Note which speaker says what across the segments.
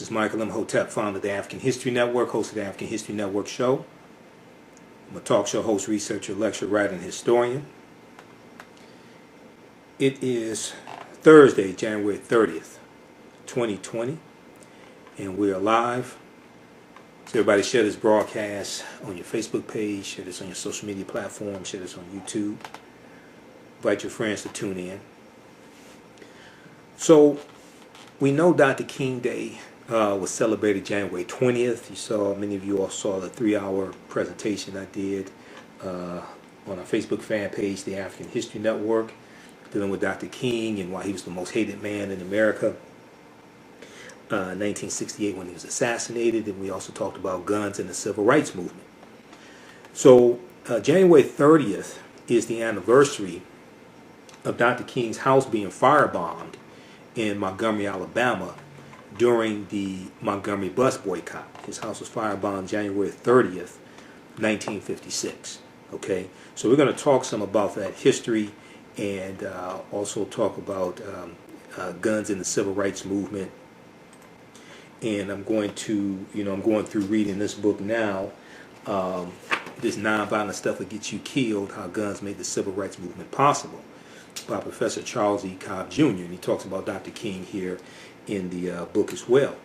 Speaker 1: This is Michael M. Hotep, founder of the African History Network, host of the African History Network show. I'm a talk show host, researcher, lecturer, writer, and historian. It is Thursday, January 30th, 2020, and we are live. So everybody share this broadcast on your Facebook page, share this on your social media platform, share this on YouTube. Invite your friends to tune in. So we know Dr. King Day was celebrated January 20th. Many of you all saw the 3-hour presentation I did on our Facebook fan page, the African History Network, dealing with Dr. King and why he was the most hated man in America. 1968 when he was assassinated, and we also talked about guns and the civil rights movement. So January 30th is the anniversary of Dr. King's house being firebombed in Montgomery, Alabama during the Montgomery bus boycott. His house was firebombed January 30th, 1956. Okay, so we're going to talk some about that history and also talk about guns in the civil rights movement. And I'm going to, I'm going through reading this book now, this nonviolent stuff that gets you killed, how guns made the civil rights movement possible, by Professor Charles E. Cobb Jr. And he talks about Dr. King here in the book as well.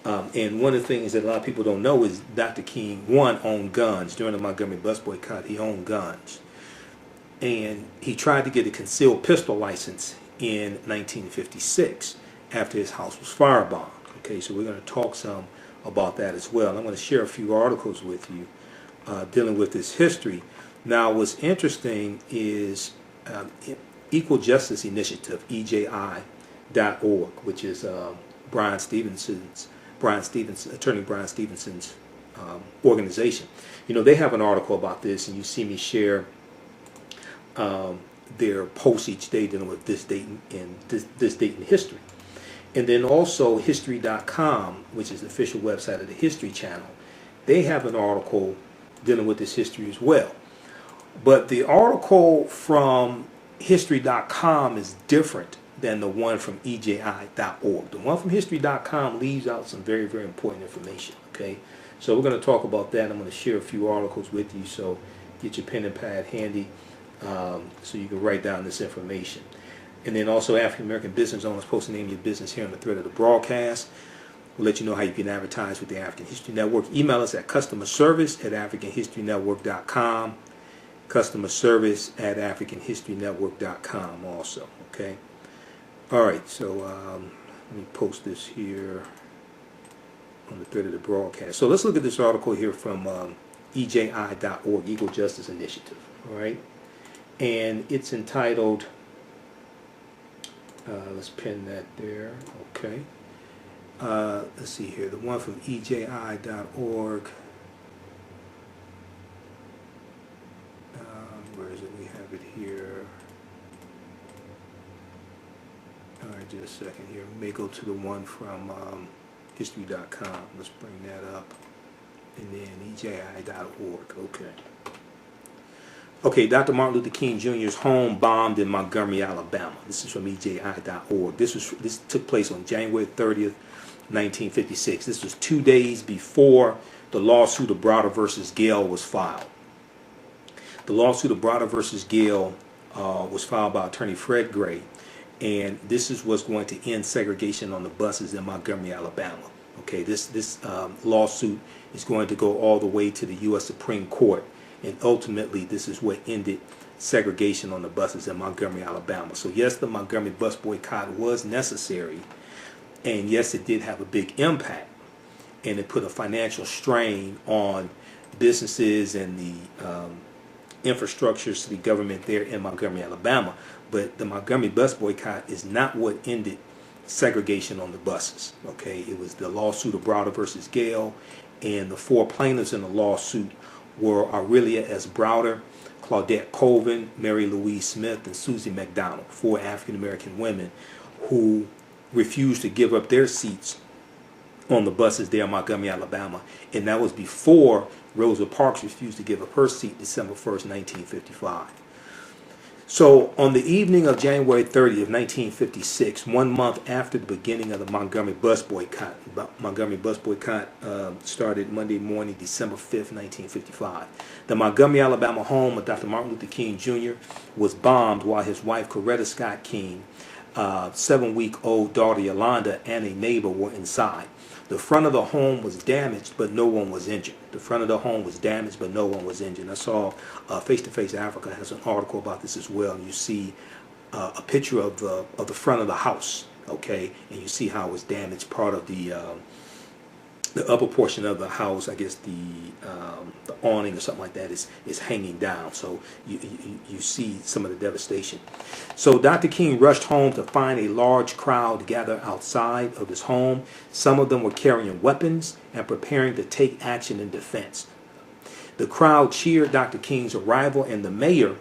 Speaker 1: And one of the things that a lot of people don't know is Dr. King, one, owned guns. During the Montgomery bus boycott, he owned guns. And he tried to get a concealed pistol license in 1956 after his house was firebombed. Okay, so we're going to talk some about that as well. I'm going to share a few articles with you dealing with this history. Now, what's interesting is Equal Justice Initiative, EJI.org, which is Attorney Brian Stevenson's organization. They have an article about this, and you see me share their posts each day dealing with this date in this date in history. And then also History.com, which is the official website of the History Channel, they have an article dealing with this history as well. But the article from History.com is different than the one from EJI.org. The one from History.com leaves out some very, very important information. Okay, so we're going to talk about that. I'm going to share a few articles with you, so get your pen and pad handy so you can write down this information. And then also African American business owners, post the name of your business here on the thread of the broadcast. We'll let you know how you can advertise with the African History Network. Email us at customerservice@africanhistorynetwork.com. Customerservice@africanhistorynetwork.com also. Okay. All right. So let me post this here on the thread of the broadcast. So let's look at this article here from EJI.org, Equal Justice Initiative. All right. And it's entitled. Let's pin that there. Okay. Let's see here. The one from EJI.org. Where is it? We have it here. All right, just a second here. We may go to the one from History.com. Let's bring that up. And then EJI.org. Okay. Okay, Dr. Martin Luther King Jr.'s home bombed in Montgomery, Alabama. This is from EJI.org. This took place on January 30th, 1956. This was 2 days before the lawsuit of Browder versus Gale was filed. The lawsuit of Browder versus Gale was filed by attorney Fred Gray, and this is what's going to end segregation on the buses in Montgomery, Alabama. Okay, this lawsuit is going to go all the way to the U.S. Supreme Court. And ultimately, this is what ended segregation on the buses in Montgomery, Alabama. So yes, the Montgomery bus boycott was necessary. And yes, it did have a big impact. And it put a financial strain on businesses and the infrastructures to the government there in Montgomery, Alabama. But the Montgomery bus boycott is not what ended segregation on the buses. Okay, it was the lawsuit of Browder versus Gale. And the 4 plaintiffs in the lawsuit were Aurelia S. Browder, Claudette Colvin, Mary Louise Smith, and Susie McDonald, 4 African-American women who refused to give up their seats on the buses there in Montgomery, Alabama. And that was before Rosa Parks refused to give up her seat December 1st, 1955. So, on the evening of January 30th, 1956, 1 month after the beginning of the Montgomery bus boycott, started Monday morning, December 5th, 1955. The Montgomery, Alabama home of Dr. Martin Luther King Jr. was bombed while his wife, Coretta Scott King, 7-week-old daughter Yolanda, and a neighbor were inside. The front of the home was damaged, but no one was injured. The front of the home was damaged, but no one was injured. I saw Face to Face Africa has an article about this as well. And you see a picture of the front of the house, okay, and you see how it was damaged. Part of the upper portion of the house, I guess the awning or something like that is hanging down. So you see some of the devastation. So Dr. King rushed home to find a large crowd gathered outside of his home. Some of them were carrying weapons and preparing to take action in defense. The crowd cheered Dr. King's arrival, and the mayor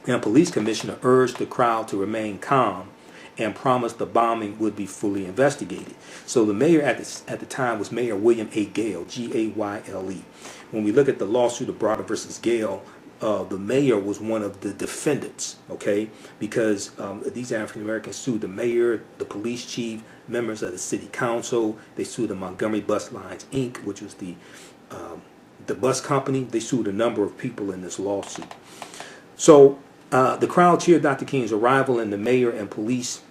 Speaker 1: and police commissioner urged the crowd to remain calm and promised the bombing would be fully investigated. So the mayor at the time was Mayor William A. Gale, Gayle. When we look at the lawsuit of Broder versus Gale, the mayor was one of the defendants, okay, because these African Americans sued the mayor, the police chief, members of the city council. They sued the Montgomery Bus Lines, Inc., which was the bus company. They sued a number of people in this lawsuit. So the crowd cheered Dr. King's arrival, and the mayor and police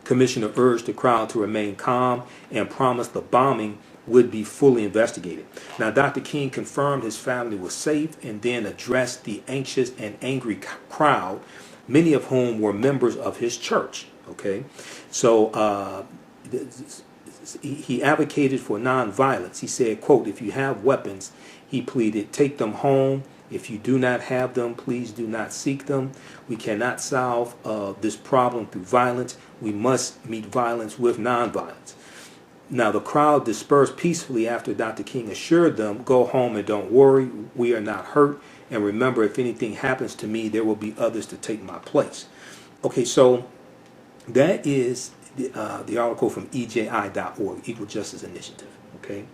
Speaker 1: commissioner urged the crowd to remain calm and promised the bombing would be fully investigated. Now, Dr. King confirmed his family was safe and then addressed the anxious and angry crowd, many of whom were members of his church. Okay, so he advocated for nonviolence. He said, quote, "If you have weapons," he pleaded, "take them home. If you do not have them, please do not seek them. We cannot solve this problem through violence. We must meet violence with nonviolence." Now, the crowd dispersed peacefully after Dr. King assured them, "Go home and don't worry. We are not hurt. And remember, if anything happens to me, there will be others to take my place." Okay, so that is the article from EJI.org, Equal Justice Initiative. Okay.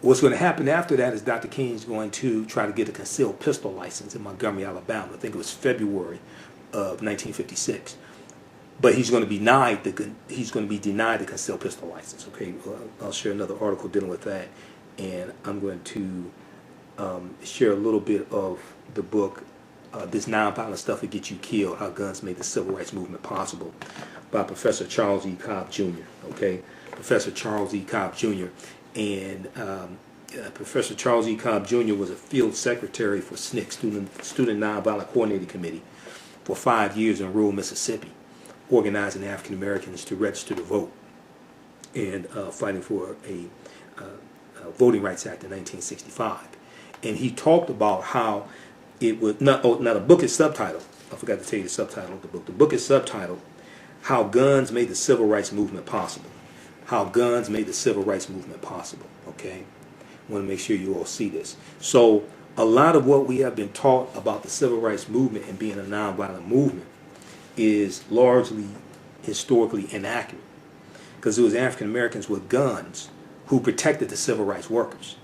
Speaker 1: What's going to happen after that is Dr. King is going to try to get a concealed pistol license in Montgomery, Alabama. I think it was February of 1956. But he's going to be denied the concealed pistol license. Okay, well, I'll share another article dealing with that, and I'm going to share a little bit of the book, "This Nonviolent Stuff That Gets You Killed: How Guns Made the Civil Rights Movement Possible," by Professor Charles E. Cobb Jr. Okay, Professor Charles E. Cobb Jr. And Professor Charles E. Cobb Jr. was a field secretary for SNCC, Student Nonviolent Coordinating Committee, for 5 years in rural Mississippi, organizing African Americans to register to vote and fighting for a Voting Rights Act in 1965. And he talked about how it was now the book is subtitled. I forgot to tell you the subtitle of the book. The book is subtitled "How Guns Made the Civil Rights Movement Possible." How guns made the civil rights movement possible. Okay, I want to make sure you all see this. So a lot of what we have been taught about the civil rights movement and being a nonviolent movement is largely historically inaccurate, because it was African Americans with guns who protected the civil rights workers.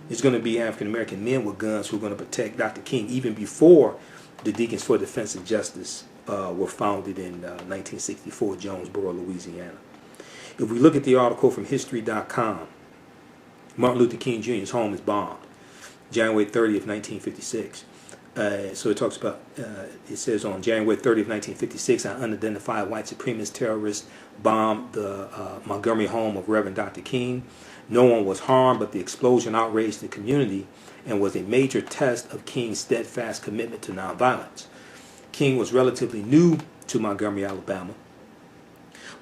Speaker 1: It's going to be African American men with guns who are going to protect Dr. King even before the Deacons for Defense and Justice were founded in 1964, Jonesboro, Louisiana. If we look at the article from History.com, Martin Luther King Jr.'s home is bombed, January 30th, 1956. So it talks about, it says on January 30th, 1956, an unidentified white supremacist terrorist bombed the Montgomery home of Reverend Dr. King. No one was harmed, but the explosion outraged the community and was a major test of King's steadfast commitment to nonviolence. King was relatively new to Montgomery, Alabama,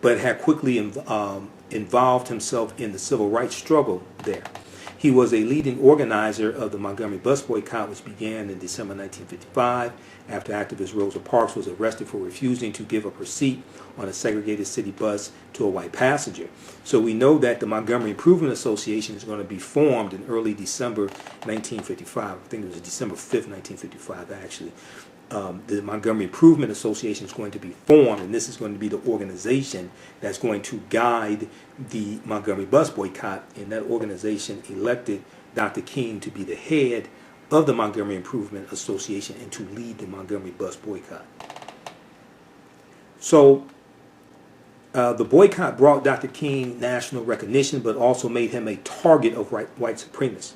Speaker 1: but had quickly involved himself in the civil rights struggle there. He was a leading organizer of the Montgomery bus boycott, which began in December 1955 after activist Rosa Parks was arrested for refusing to give up her seat on a segregated city bus to a white passenger. So we know that the Montgomery Improvement Association is going to be formed in early December 1955. I think it was December 5th, 1955, actually. The Montgomery Improvement Association is going to be formed, and this is going to be the organization that's going to guide the Montgomery bus boycott, and that organization elected Dr. King to be the head of the Montgomery Improvement Association and to lead the Montgomery bus boycott. So the boycott brought Dr. King national recognition, but also made him a target of white supremacists.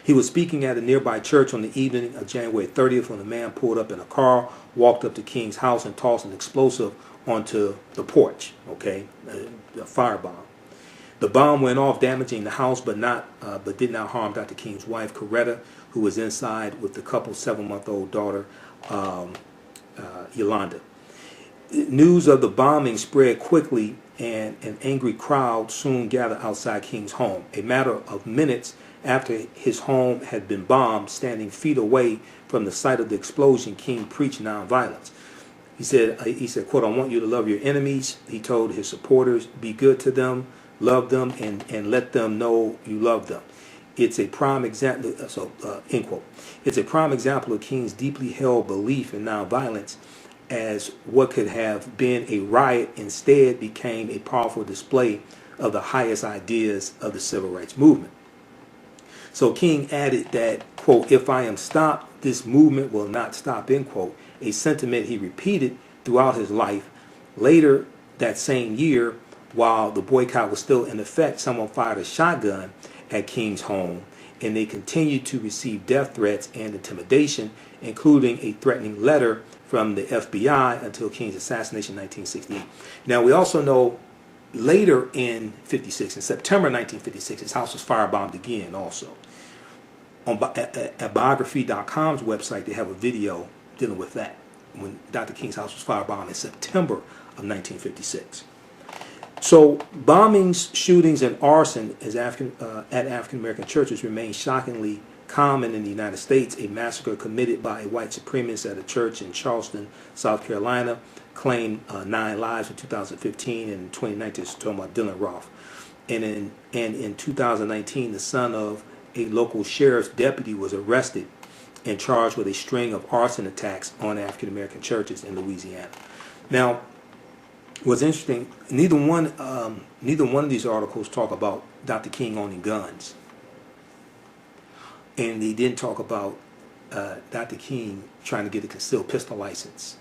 Speaker 1: He was speaking at a nearby church on the evening of January 30th when a man pulled up in a car, walked up to King's house, and tossed an explosive onto the porch, okay, a firebomb. The bomb went off, damaging the house, but did not harm Dr. King's wife, Coretta, who was inside with the couple's 7-month-old daughter, Yolanda. News of the bombing spread quickly, and an angry crowd soon gathered outside King's home. A matter of minutes after his home had been bombed, standing feet away from the site of the explosion, King preached nonviolence. He said, quote, "I want you to love your enemies." He told his supporters, "Be good to them, love them, and let them know you love them." It's a prime example. End quote. It's a prime example of King's deeply held belief in nonviolence, as what could have been a riot instead became a powerful display of the highest ideas of the civil rights movement. So King added that, quote, "If I am stopped, this movement will not stop," end quote, a sentiment he repeated throughout his life. Later that same year, while the boycott was still in effect, someone fired a shotgun at King's home, and they continued to receive death threats and intimidation, including a threatening letter from the FBI until King's assassination in 1968. Now, we also know later in September 1956, his house was firebombed again also. At biography.com's website, they have a video dealing with that, when Dr. King's house was firebombed in September of 1956. So bombings, shootings, and arson at African-American churches remain shockingly common in the United States. A massacre committed by a white supremacist at a church in Charleston, South Carolina, claimed 9 lives in 2015, and in 2019, it's talking about Dylan Roth. And in 2019, the son of a local sheriff's deputy was arrested and charged with a string of arson attacks on African-American churches in Louisiana. Now, what's interesting, neither one of these articles talk about Dr. King owning guns, and they didn't talk about Dr. King trying to get a concealed pistol license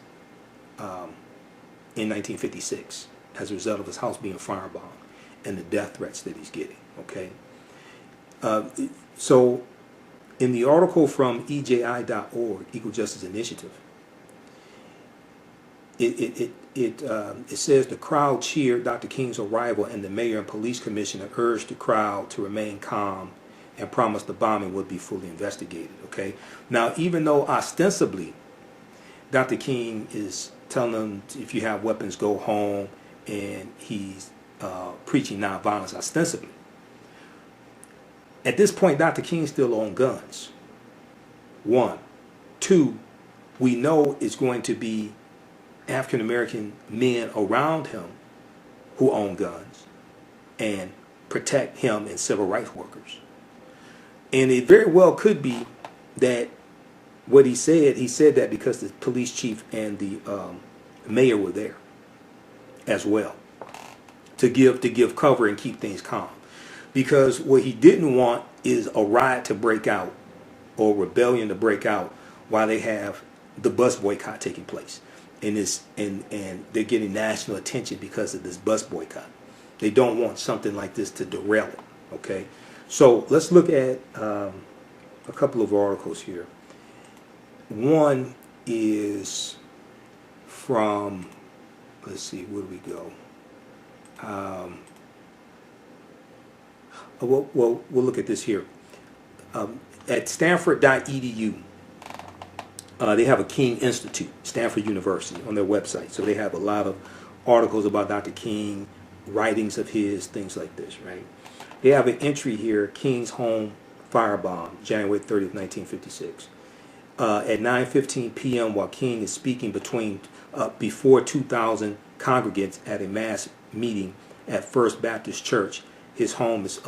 Speaker 1: in 1956 as a result of his house being firebombed and the death threats that he's getting. Okay, so in the article from EJI.org, Equal Justice Initiative, it says the crowd cheered Dr. King's arrival, and the mayor and police commissioner urged the crowd to remain calm and promised the bombing would be fully investigated. Okay, now even though ostensibly Dr. King is telling them, if you have weapons, go home, and he's preaching nonviolence ostensibly, at this point Dr. King still owns guns. 1. 2, we know it's going to be African American men around him who own guns and protect him and civil rights workers. And it very well could be that what he said that because the police chief and the mayor were there as well to give cover and keep things calm. Because what he didn't want is a riot to break out or rebellion to break out while they have the bus boycott taking place. And they're getting national attention because of this bus boycott. They don't want something like this to derail it. Okay, so let's look at a couple of articles here. One is from, let's see, where do we go? We'll look at this here. At Stanford.edu, they have a King Institute, Stanford University, on their website. So they have a lot of articles about Dr. King, writings of his, things like this, right? They have an entry here, King's home firebomb, January 30th, 1956. At 9:15 p.m. while King is speaking before 2,000 congregants at a mass meeting at First Baptist Church, his home is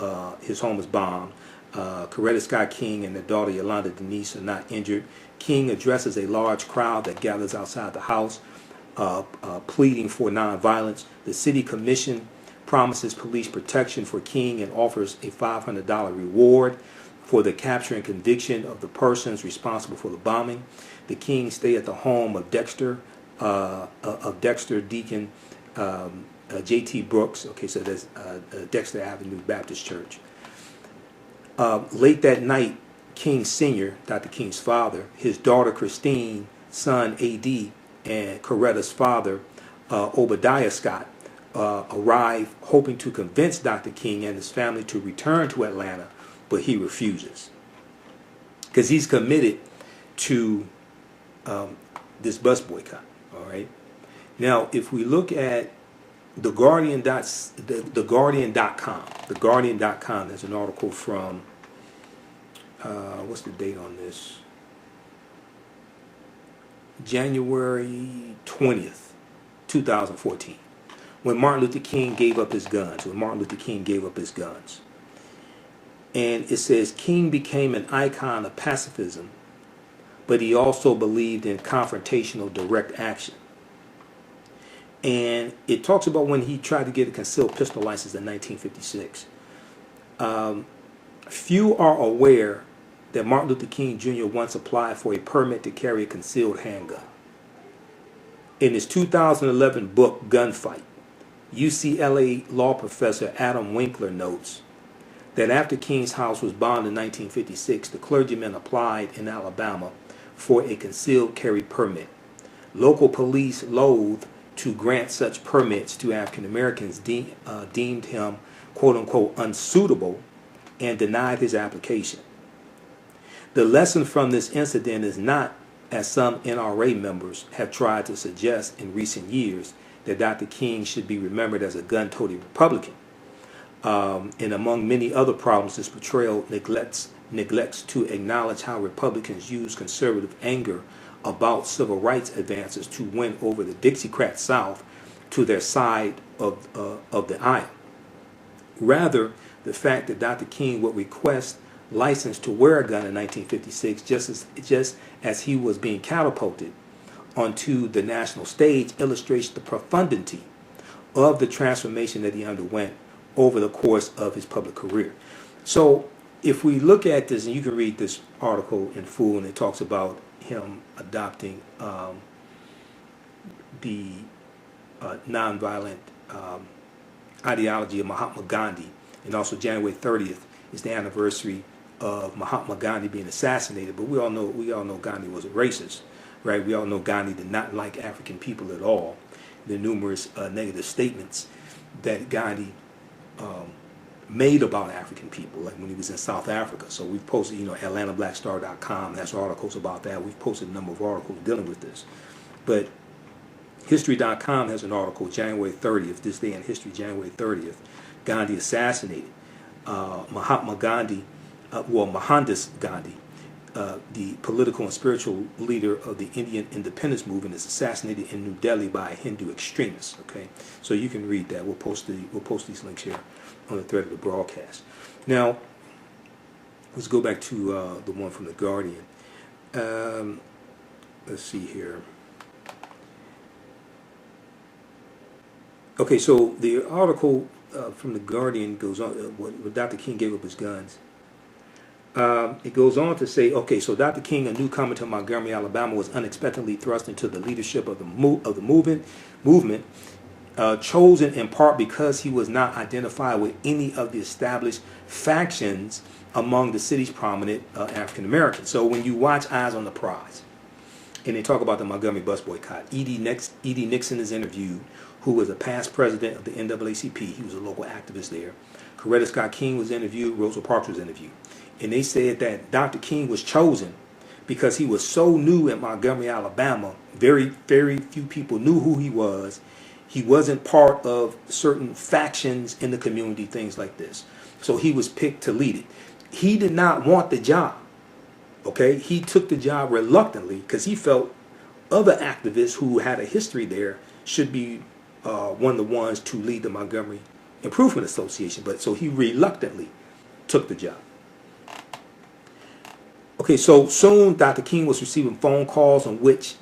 Speaker 1: bombed. Coretta Scott King and their daughter Yolanda Denise are not injured. King addresses a large crowd that gathers outside the house, pleading for nonviolence. The city commission promises police protection for King and offers a $500 reward for the capture and conviction of the persons responsible for the bombing. The Kings stay at the home of Dexter of Dexter Deacon J.T. Brooks. Okay, so there's Dexter Avenue Baptist Church. Late that night, King Sr., Dr. King's father, his daughter Christine, son A.D., and Coretta's father, Obadiah Scott, arrive hoping to convince Dr. King and his family to return to Atlanta, but he refuses because he's committed to this bus boycott. All right. Now, if we look at the Guardian.com, there's an article from what's the date on this? January 20th, 2014. When Martin Luther King gave up his guns. And it says King became an icon of pacifism, but he also believed in confrontational direct action. And it talks about when he tried to get a concealed pistol license in 1956. Few are aware that Martin Luther King Jr. once applied for a permit to carry a concealed handgun. In his 2011 book, Gunfight, UCLA law professor Adam Winkler notes that after King's house was bombed in 1956, the clergyman applied in Alabama for a concealed carry permit. Local police loathed to grant such permits to African Americans, deemed him, quote unquote, unsuitable, and denied his application. The lesson from this incident is not, as some NRA members have tried to suggest in recent years, that Dr. King should be remembered as a gun-toting Republican. And among many other problems, this portrayal neglects to acknowledge how Republicans use conservative anger about civil rights advances to win over the Dixiecrat South to their side of the aisle. Rather, the fact that Dr. King would request license to wear a gun in 1956 just as he was being catapulted onto the national stage illustrates the profundity of the transformation that he underwent over the course of his public career. So if we look at this, and you can read this article in full, and it talks about him adopting the nonviolent ideology of Mahatma Gandhi, and also January 30th is the anniversary of Mahatma Gandhi being assassinated. But we all know Gandhi was a racist, right? We all know Gandhi did not like African people at all. The numerous negative statements that Gandhi made about African people, like when he was in South Africa. So we've posted, AtlantaBlackStar.com has articles about that. We've posted a number of articles dealing with this. But History.com has an article, January 30th, this day in history, January 30th, Gandhi assassinated. Mahatma Gandhi, Mohandas Gandhi, the political and spiritual leader of the Indian independence movement, is assassinated in New Delhi by Hindu extremists. Okay, so you can read that. We'll post these links here on the thread of the broadcast. Now, let's go back to the one from the Guardian. Let's see here. Okay, so the article from the Guardian goes on. When Dr. King gave up his guns. It goes on to say, okay, so Dr. King, a newcomer to Montgomery, Alabama, was unexpectedly thrust into the leadership of the movement, chosen in part because he was not identified with any of the established factions among the city's prominent African Americans. So when you watch Eyes on the Prize, and they talk about the Montgomery bus boycott, E.D. Nixon is interviewed, who was a past president of the NAACP. He was a local activist there. Coretta Scott King was interviewed. Rosa Parks was interviewed. And they said that Dr. King was chosen because he was so new in Montgomery, Alabama. Very, very few people knew who he was. He wasn't part of certain factions in the community, things like this. So he was picked to lead it. He did not want the job. Okay? He took the job reluctantly because he felt other activists who had a history there should be one of the ones to lead the Montgomery Improvement Association. But so he reluctantly took the job. Okay, so soon Dr. King was receiving phone calls on which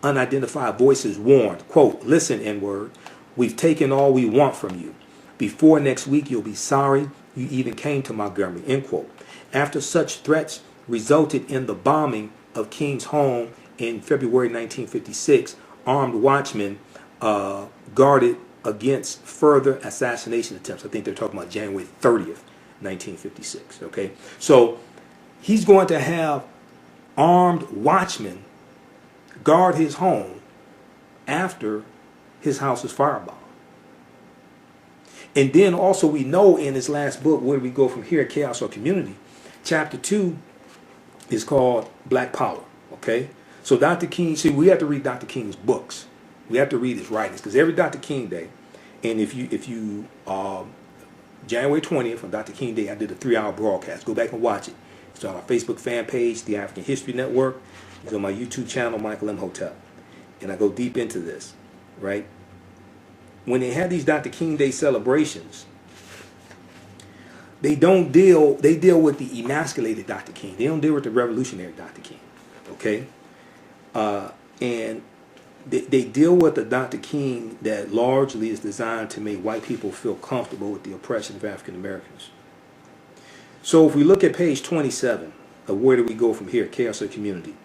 Speaker 1: unidentified voices warned, quote, "Listen, N-word, we've taken all we want from you. Before next week, you'll be sorry you even came to Montgomery," end quote. After such threats resulted in the bombing of King's home in February 1956, armed watchmen guarded against further assassination attempts. I think they're talking about January 30th, 1956. Okay, so he's going to have armed watchmen guard his home after his house is firebombed. And then also we know in his last book, Where Do We Go From Here, Chaos or Community, chapter 2 is called Black Power. Okay, so Dr. King, see, we have to read Dr. King's books. We have to read his writings, because every Dr. King Day, and if you January 20th on Dr. King Day, I did a 3-hour broadcast. Go back and watch it. It's on our Facebook fan page, the African History Network. It's on my YouTube channel, Michael M. Hotel. And I go deep into this, right? When they have these Dr. King Day celebrations, they deal with the emasculated Dr. King. They don't deal with the revolutionary Dr. King, okay? And they deal with the Dr. King that largely is designed to make white people feel comfortable with the oppression of African Americans. So if we look at page 27 of Where Do We Go From Here, Chaos or Community,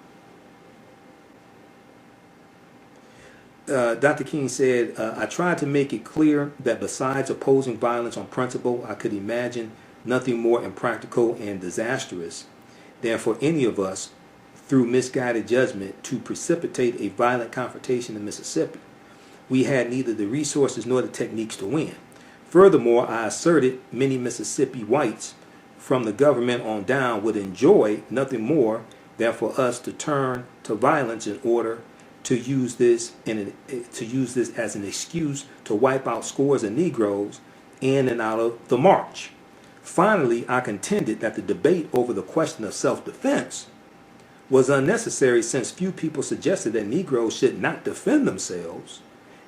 Speaker 1: Dr. King said, I tried to make it clear that besides opposing violence on principle, I could imagine nothing more impractical and disastrous than for any of us, through misguided judgment, to precipitate a violent confrontation in Mississippi. We had neither the resources nor the techniques to win. Furthermore, I asserted many Mississippi whites from the government on down would enjoy nothing more than for us to turn to violence in order to use this as an excuse to wipe out scores of Negroes in and out of the march. Finally, I contended that the debate over the question of self-defense was unnecessary, since few people suggested that Negroes should not defend themselves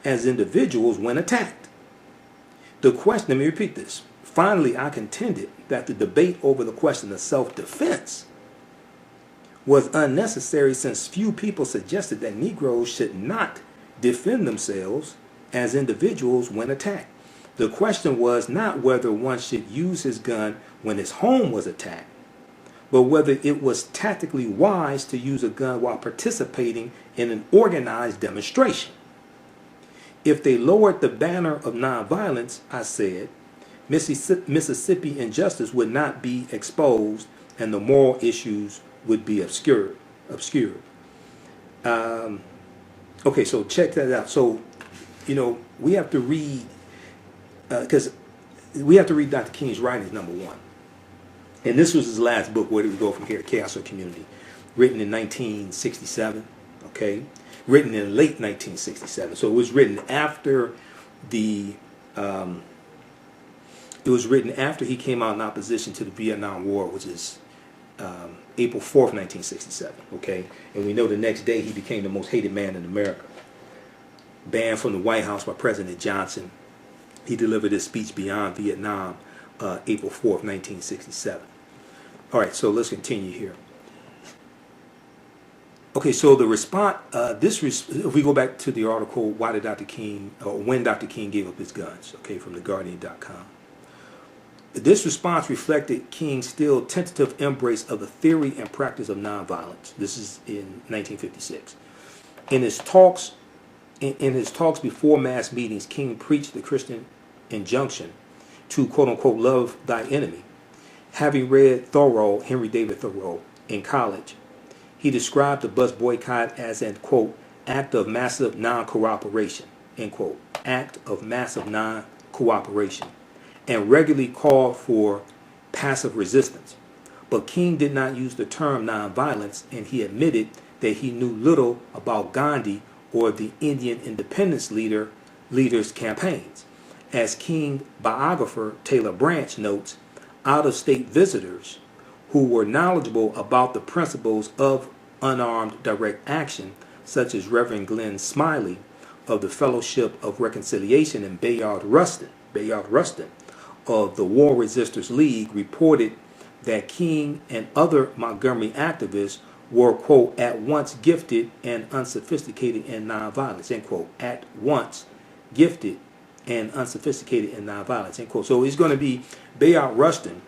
Speaker 1: as individuals when attacked. Let me repeat this. Finally, I contended that the debate over the question of self-defense was unnecessary, since few people suggested that Negroes should not defend themselves as individuals when attacked. The question was not whether one should use his gun when his home was attacked, but whether it was tactically wise to use a gun while participating in an organized demonstration. If they lowered the banner of nonviolence, I said, Mississippi injustice would not be exposed and the moral issues would be obscured. Okay, so check that out. So, we have to read, because we have to read Dr. King's writings, number one. And this was his last book, Where Do We Go From Here, Chaos or Community, written in 1967, okay? Written in late 1967. So it was written after he came out in opposition to the Vietnam War, which is April 4th, 1967, okay? And we know the next day he became the most hated man in America. Banned from the White House by President Johnson. He delivered his speech Beyond Vietnam, April 4th, 1967. All right, so let's continue here. Okay, so the response, if we go back to the article, Why Did Dr. King, or When Dr. King Gave Up His Guns, okay, from theguardian.com. This response reflected King's still tentative embrace of the theory and practice of nonviolence. This is in 1956. In his talks before mass meetings, King preached the Christian injunction to, quote-unquote, love thy enemy. Having read Henry David Thoreau, in college, he described the bus boycott as an, quote, act of massive non-cooperation, end quote, act of massive non-cooperation, and regularly called for passive resistance. But King did not use the term nonviolence, and he admitted that he knew little about Gandhi or the Indian independence leaders' campaigns. As King biographer Taylor Branch notes, out-of-state visitors who were knowledgeable about the principles of unarmed direct action, such as Reverend Glenn Smiley of the Fellowship of Reconciliation and Bayard Rustin of the War Resisters League, reported that King and other Montgomery activists were, quote, at once gifted and unsophisticated in nonviolence, end quote, at once gifted and unsophisticated in nonviolence, end quote. So it's going to be Bayard Rustin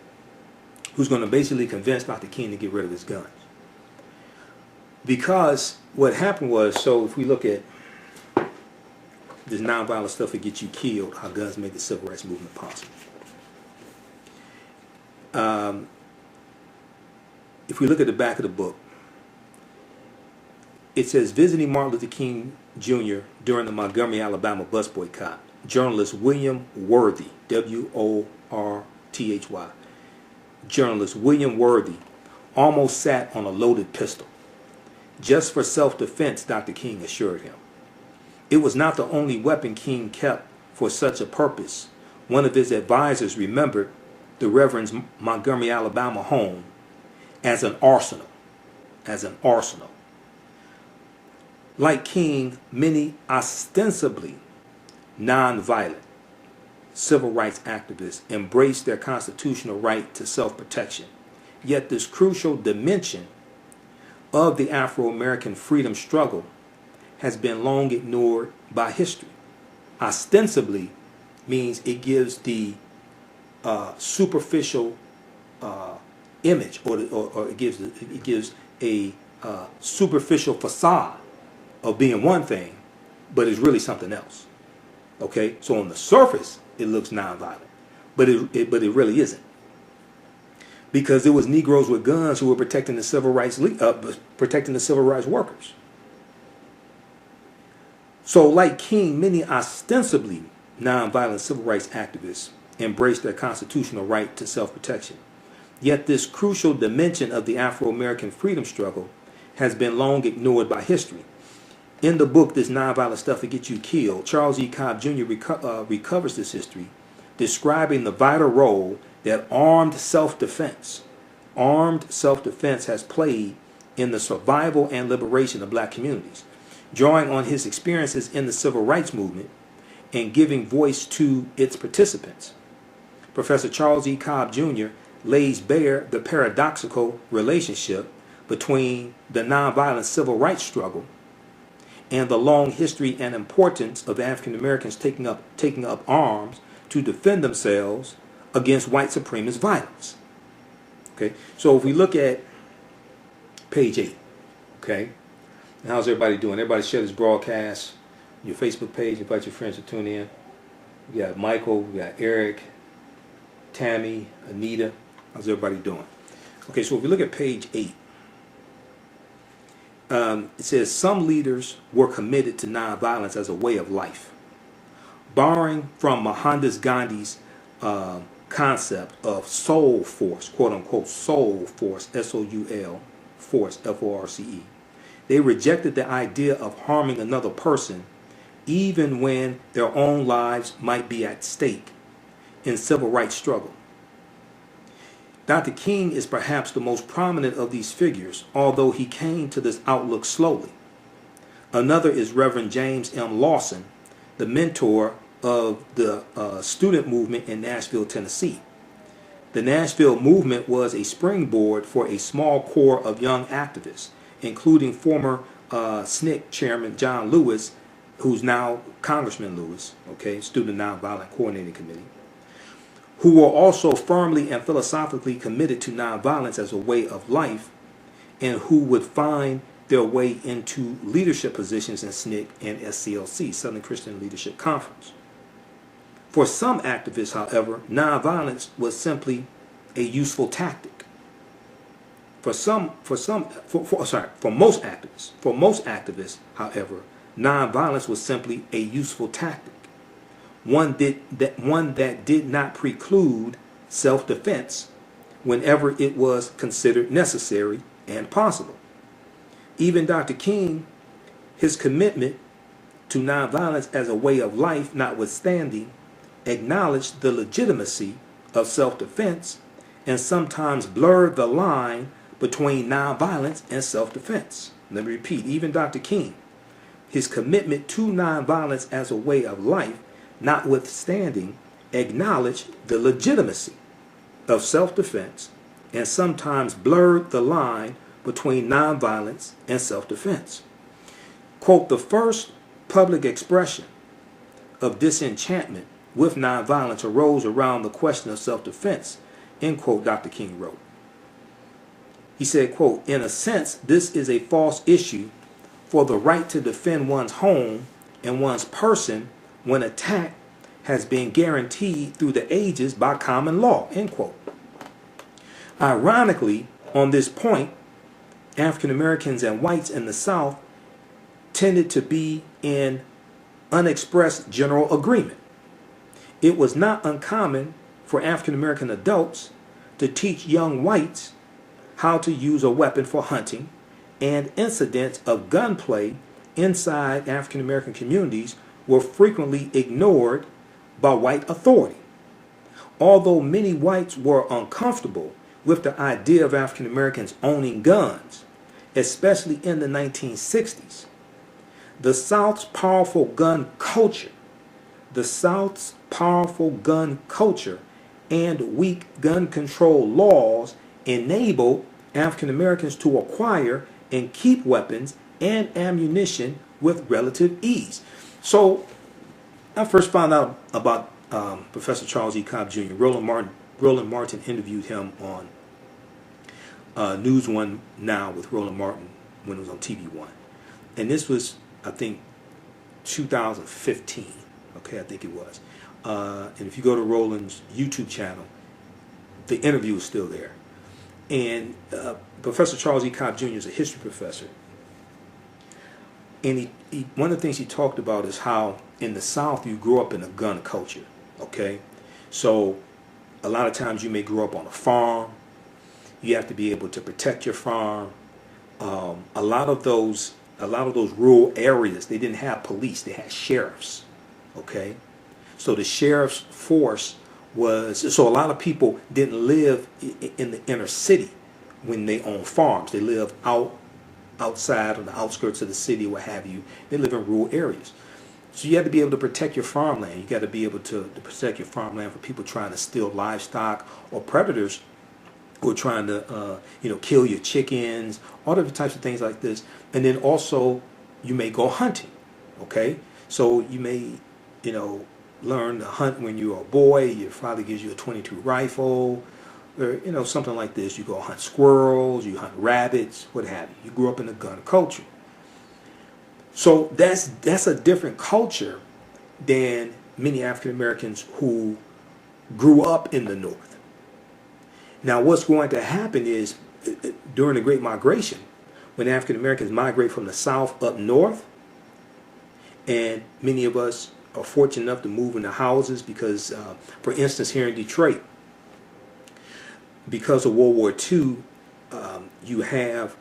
Speaker 1: who's going to basically convince Dr. King to get rid of his guns. Because what happened was, so if we look at this nonviolent stuff that gets you killed, how guns made the civil rights movement possible. If we look at the back of the book, it says, visiting Martin Luther King Jr. during the Montgomery, Alabama bus boycott, journalist William Worthy, W-O-R-T-H-Y, journalist William Worthy almost sat on a loaded pistol. Just for self-defense, Dr. King assured him. It was not the only weapon King kept for such a purpose. One of his advisors remembered the Reverend's Montgomery, Alabama home as an arsenal. Like King, many ostensibly nonviolent civil rights activists embraced their constitutional right to self-protection. Yet this crucial dimension of the Afro-American freedom struggle has been long ignored by history. Ostensibly means it gives the superficial image, or it gives a superficial facade of being one thing, but it's really something else. Okay, so on the surface it looks nonviolent, but it really isn't, because it was Negroes with guns who were protecting the civil rights workers. So, like King, many ostensibly nonviolent civil rights activists embraced their constitutional right to self-protection. Yet this crucial dimension of the Afro-American freedom struggle has been long ignored by history. In the book, This Nonviolent Stuff That Gets You Killed, Charles E. Cobb Jr. recovers this history, describing the vital role that armed self-defense has played in the survival and liberation of black communities, drawing on his experiences in the civil rights movement and giving voice to its participants. Professor Charles E. Cobb Jr. lays bare the paradoxical relationship between the nonviolent civil rights struggle and the long history and importance of African Americans taking up arms to defend themselves against white supremacist violence. Okay, so if we look at page 8, okay, and how's everybody doing? Everybody share this broadcast, your Facebook page, invite your friends to tune in. We got Michael, we got Eric, Tammy, Anita. How's everybody doing? Okay, so if we look at page 8, it says some leaders were committed to nonviolence as a way of life. Borrowing from Mohandas Gandhi's concept of soul force, quote unquote soul force, S-O-U-L, force, F-O-R-C-E, they rejected the idea of harming another person even when their own lives might be at stake in civil rights struggle. Dr. King is perhaps the most prominent of these figures, although he came to this outlook slowly. Another is Reverend James M. Lawson, the mentor of the student movement in Nashville, Tennessee. The Nashville movement was a springboard for a small core of young activists, including former SNCC chairman John Lewis, who's now Congressman Lewis, okay, Student Nonviolent Coordinating Committee, who were also firmly and philosophically committed to nonviolence as a way of life, and who would find their way into leadership positions in SNCC and SCLC, Southern Christian Leadership Conference. For some activists, however, nonviolence was simply a useful tactic. For most activists, however, nonviolence was simply a useful tactic. One that did not preclude self-defense whenever it was considered necessary and possible. Even Dr. King, his commitment to nonviolence as a way of life notwithstanding, acknowledged the legitimacy of self-defense and sometimes blurred the line between nonviolence and self-defense. Let me repeat, even Dr. King, his commitment to nonviolence as a way of life notwithstanding, acknowledged the legitimacy of self-defense and sometimes blurred the line between nonviolence and self-defense. Quote, the first public expression of disenchantment with nonviolence arose around the question of self-defense, end quote, Dr. King wrote. He said, quote, in a sense, this is a false issue, for the right to defend one's home and one's person when attack has been guaranteed through the ages by common law, end quote. Ironically, on this point, African Americans and whites in the South tended to be in unexpressed general agreement. It was not uncommon for African American adults to teach young whites how to use a weapon for hunting, and incidents of gunplay inside African American communities were frequently ignored by white authority. Although many whites were uncomfortable with the idea of African Americans owning guns, especially in the 1960s, the South's powerful gun culture and weak gun control laws enabled African Americans to acquire and keep weapons and ammunition with relative ease. So I first found out about Professor Charles E. Cobb Jr. Roland Martin interviewed him on News One Now with Roland Martin when it was on TV One. And this was, I think, 2015. Okay, I think it was. And if you go to Roland's YouTube channel, the interview is still there. And Professor Charles E. Cobb Jr. is a history professor. And one of the things he talked about is how in the South you grew up in a gun culture. Okay? So a lot of times you may grow up on a farm. You have to be able to protect your farm. A lot of those rural areas, they didn't have police, they had sheriffs. Okay? So the sheriff's force so a lot of people didn't live in the inner city when they owned farms. They lived outside on the outskirts of the city, what have you. They live in rural areas. So you had to be able to protect your farmland. You got to be able to protect your farmland from people trying to steal livestock or predators who are trying to kill your chickens, all different types of things like this. And then also you may go hunting. Okay? So you may, learn to hunt when you were a boy. Your father gives you a .22 rifle, or something like this. You go hunt squirrels, you hunt rabbits, what have you. You grew up in a gun culture. So that's a different culture than many African Americans who grew up in the North. Now, what's going to happen is during the Great Migration, when African Americans migrate from the South up north, and many of us are fortunate enough to move into houses because, for instance, here in Detroit, because of World War II, you have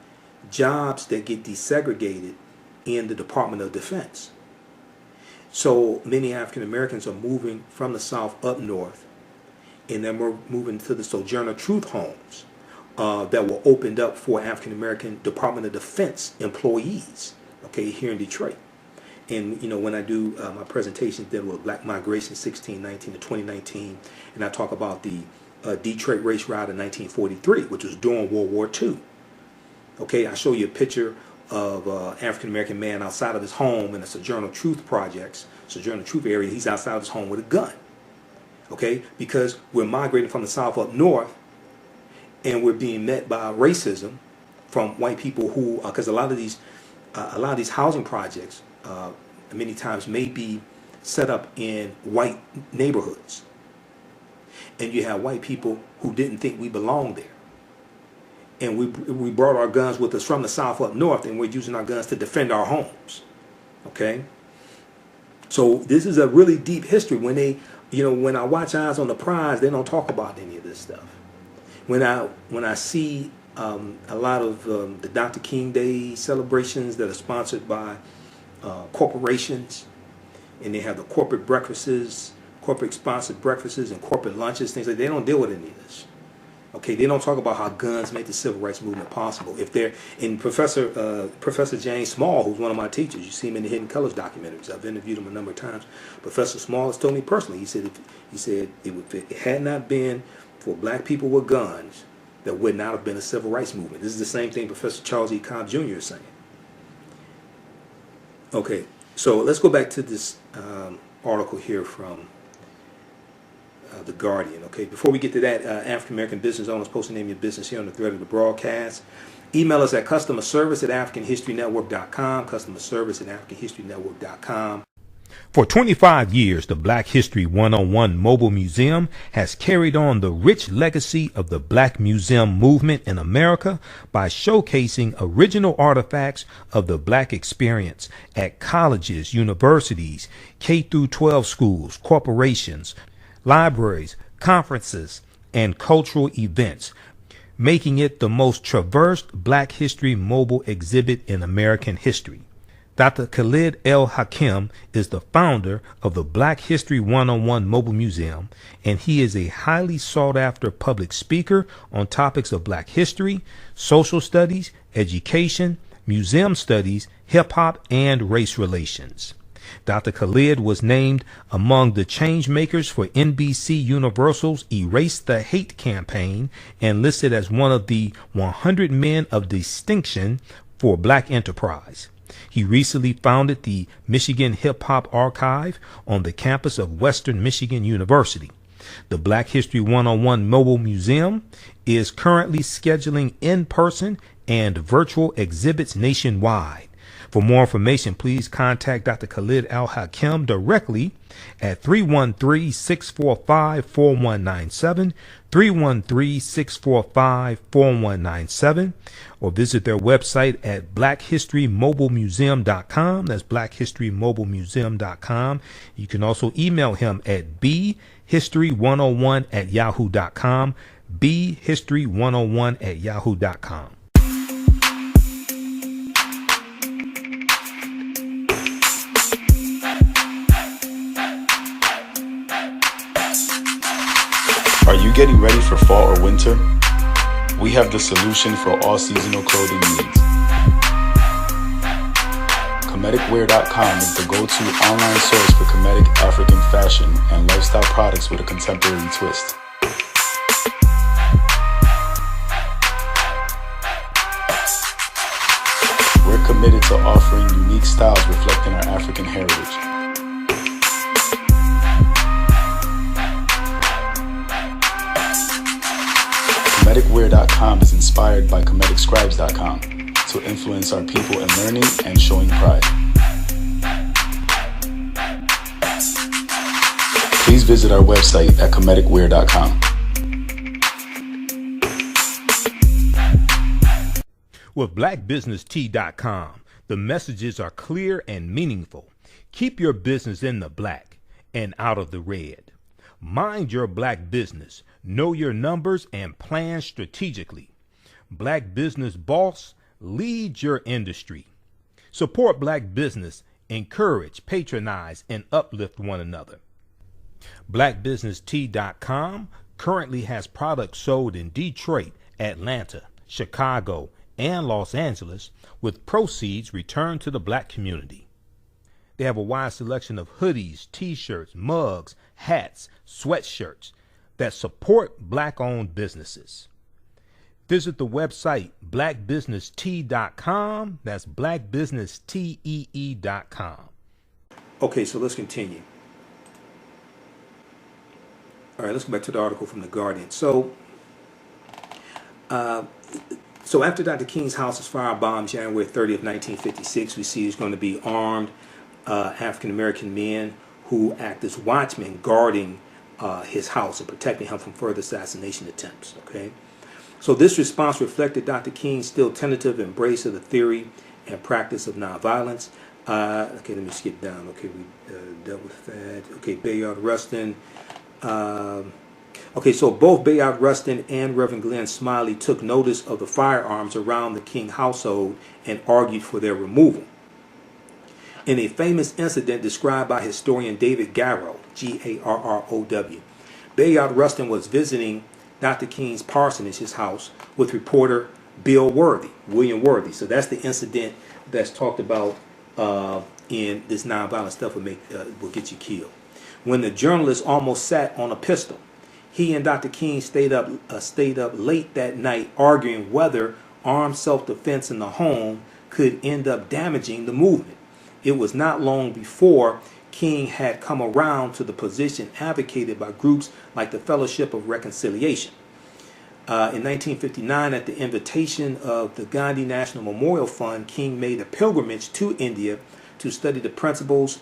Speaker 1: jobs that get desegregated in the Department of Defense. So many African Americans are moving from the South up north, and then we're moving to the Sojourner Truth homes that were opened up for African American Department of Defense employees, okay, here in Detroit. And when I do my presentations dealing with Black Migration 1619 to 2019, and I talk about the Detroit Race Riot in 1943, which was during World War II. Okay, I show you a picture of an African American man outside of his home in the Sojourner Truth area. He's outside of his home with a gun. Okay, because we're migrating from the South up north, and we're being met by racism from white people who, because a lot of these housing projects many times may be set up in white neighborhoods, and you have white people who didn't think we belonged there, and we brought our guns with us from the South up north, and we're using our guns to defend our homes. Okay, so this is a really deep history. When when I watch Eyes on the Prize, they don't talk about any of this stuff. When I see a lot of the Dr. King Day celebrations that are sponsored by corporations, and they have the corporate breakfasts, corporate sponsored breakfasts and corporate lunches, things like that. They don't deal with any of this. Okay, they don't talk about how guns made the civil rights movement possible. If they're in Professor James Small, who's one of my teachers, you see him in the Hidden Colors documentaries. I've interviewed him a number of times. Professor Small has told me personally. He said if it had not been for black people with guns, there would not have been a civil rights movement. This is the same thing Professor Charles E. Cobb Jr. is saying. Okay, so let's go back to this article here from The Guardian. Okay, before we get to that, African American business owners, post the name of your business here on the thread of the broadcast. Email us at customerservice@africanhistorynetwork.com, customerservice@africanhistorynetwork.com. For 25 years, the Black History 101 Mobile Museum has carried on the rich legacy of the Black Museum movement in America by showcasing original artifacts of the Black experience at colleges, universities, K-12 schools, corporations, libraries, conferences, and cultural events, making it the most traversed Black History mobile exhibit in American history. Dr. Khalid El Hakim is the founder of the Black History 101 Mobile Museum, and he is a highly sought-after public speaker on topics of Black history, social studies, education, museum studies, hip-hop, and race relations. Dr. Khalid was named among the change makers for NBC Universal's Erase the Hate campaign and listed as one of the 100 men of distinction for Black enterprise. He recently founded the Michigan Hip Hop Archive on the campus of Western Michigan University. The Black History 101 Mobile Museum is currently scheduling in-person and virtual exhibits nationwide. For more information, please contact Dr. Khalid Al Hakim directly at 313-645-4197, 313-645-4197, or visit their website at blackhistorymobilemuseum.com. That's blackhistorymobilemuseum.com. You can also email him at bhistory101@yahoo.com, bhistory101@yahoo.com.
Speaker 2: Are you getting ready for fall or winter? We have the solution for all seasonal clothing needs. Comedicwear.com is the go-to online source for Comedic African fashion and lifestyle products with a contemporary twist. We're committed to offering unique styles reflecting our African heritage. Comedicwear.com is inspired by ComedicScribes.com to influence our people in learning and showing pride. Please visit our website at ComedicWear.com.
Speaker 1: With BlackBusinessT.com, the messages are clear and meaningful. Keep your business in the black and out of the red. Mind your black business. Know your numbers and plan strategically. Black Business Boss, lead your industry. Support black business, encourage, patronize, and uplift one another. BlackBusinessT.com currently has products sold in Detroit, Atlanta, Chicago, and Los Angeles, with proceeds returned to the black community. They have a wide selection of hoodies, t-shirts, mugs, hats, sweatshirts that support black-owned businesses. Visit the website blackbusinesstee.com. That's blackbusinesstee.com. Okay, so let's continue. All right, let's go back to the article from The Guardian. So after Dr. King's house is firebombed January 30th, 1956, we see there's going to be armed African-American men who act as watchmen guarding his house and protecting him from further assassination attempts. Okay, so this response reflected Dr. King's still tentative embrace of the theory and practice of nonviolence. Okay, let me skip down. Okay, we dealt with that. Okay, Bayard Rustin. Okay, so both Bayard Rustin and Reverend Glenn Smiley took notice of the firearms around the King household and argued for their removal. In a famous incident described by historian David Garrow, Garrow, Bayard Rustin was visiting Dr. King's parsonage, his house, with reporter William Worthy. So that's the incident that's talked about in this nonviolent stuff will get you killed. When the journalist almost sat on a pistol, he and Dr. King stayed up late that night arguing whether armed self-defense in the home could end up damaging the movement. It was not long before King had come around to the position advocated by groups like the Fellowship of Reconciliation. In 1959, at the invitation of the Gandhi National Memorial Fund, King made a pilgrimage to India to study the principles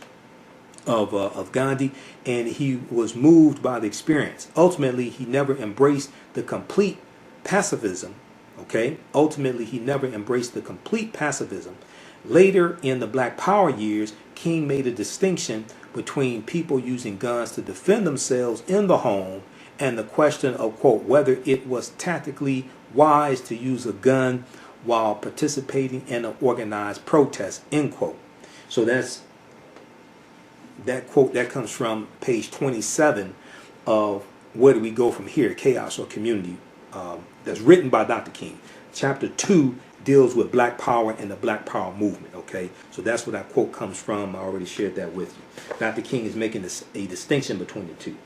Speaker 1: of Gandhi, and he was moved by the experience. Ultimately, he never embraced the complete pacifism. Okay, ultimately, he never embraced the complete pacifism. Later in the Black Power years, King made a distinction between people using guns to defend themselves in the home and the question of, quote, whether it was tactically wise to use a gun while participating in an organized protest, end quote. So that's that quote that comes from page 27 of Where Do We Go From Here, Chaos or Community, that's written by Dr. King. Chapter 2 deals with Black Power and the Black Power movement, okay? So that's where that quote comes from. I already shared that with you. Dr. King is making a distinction between the two.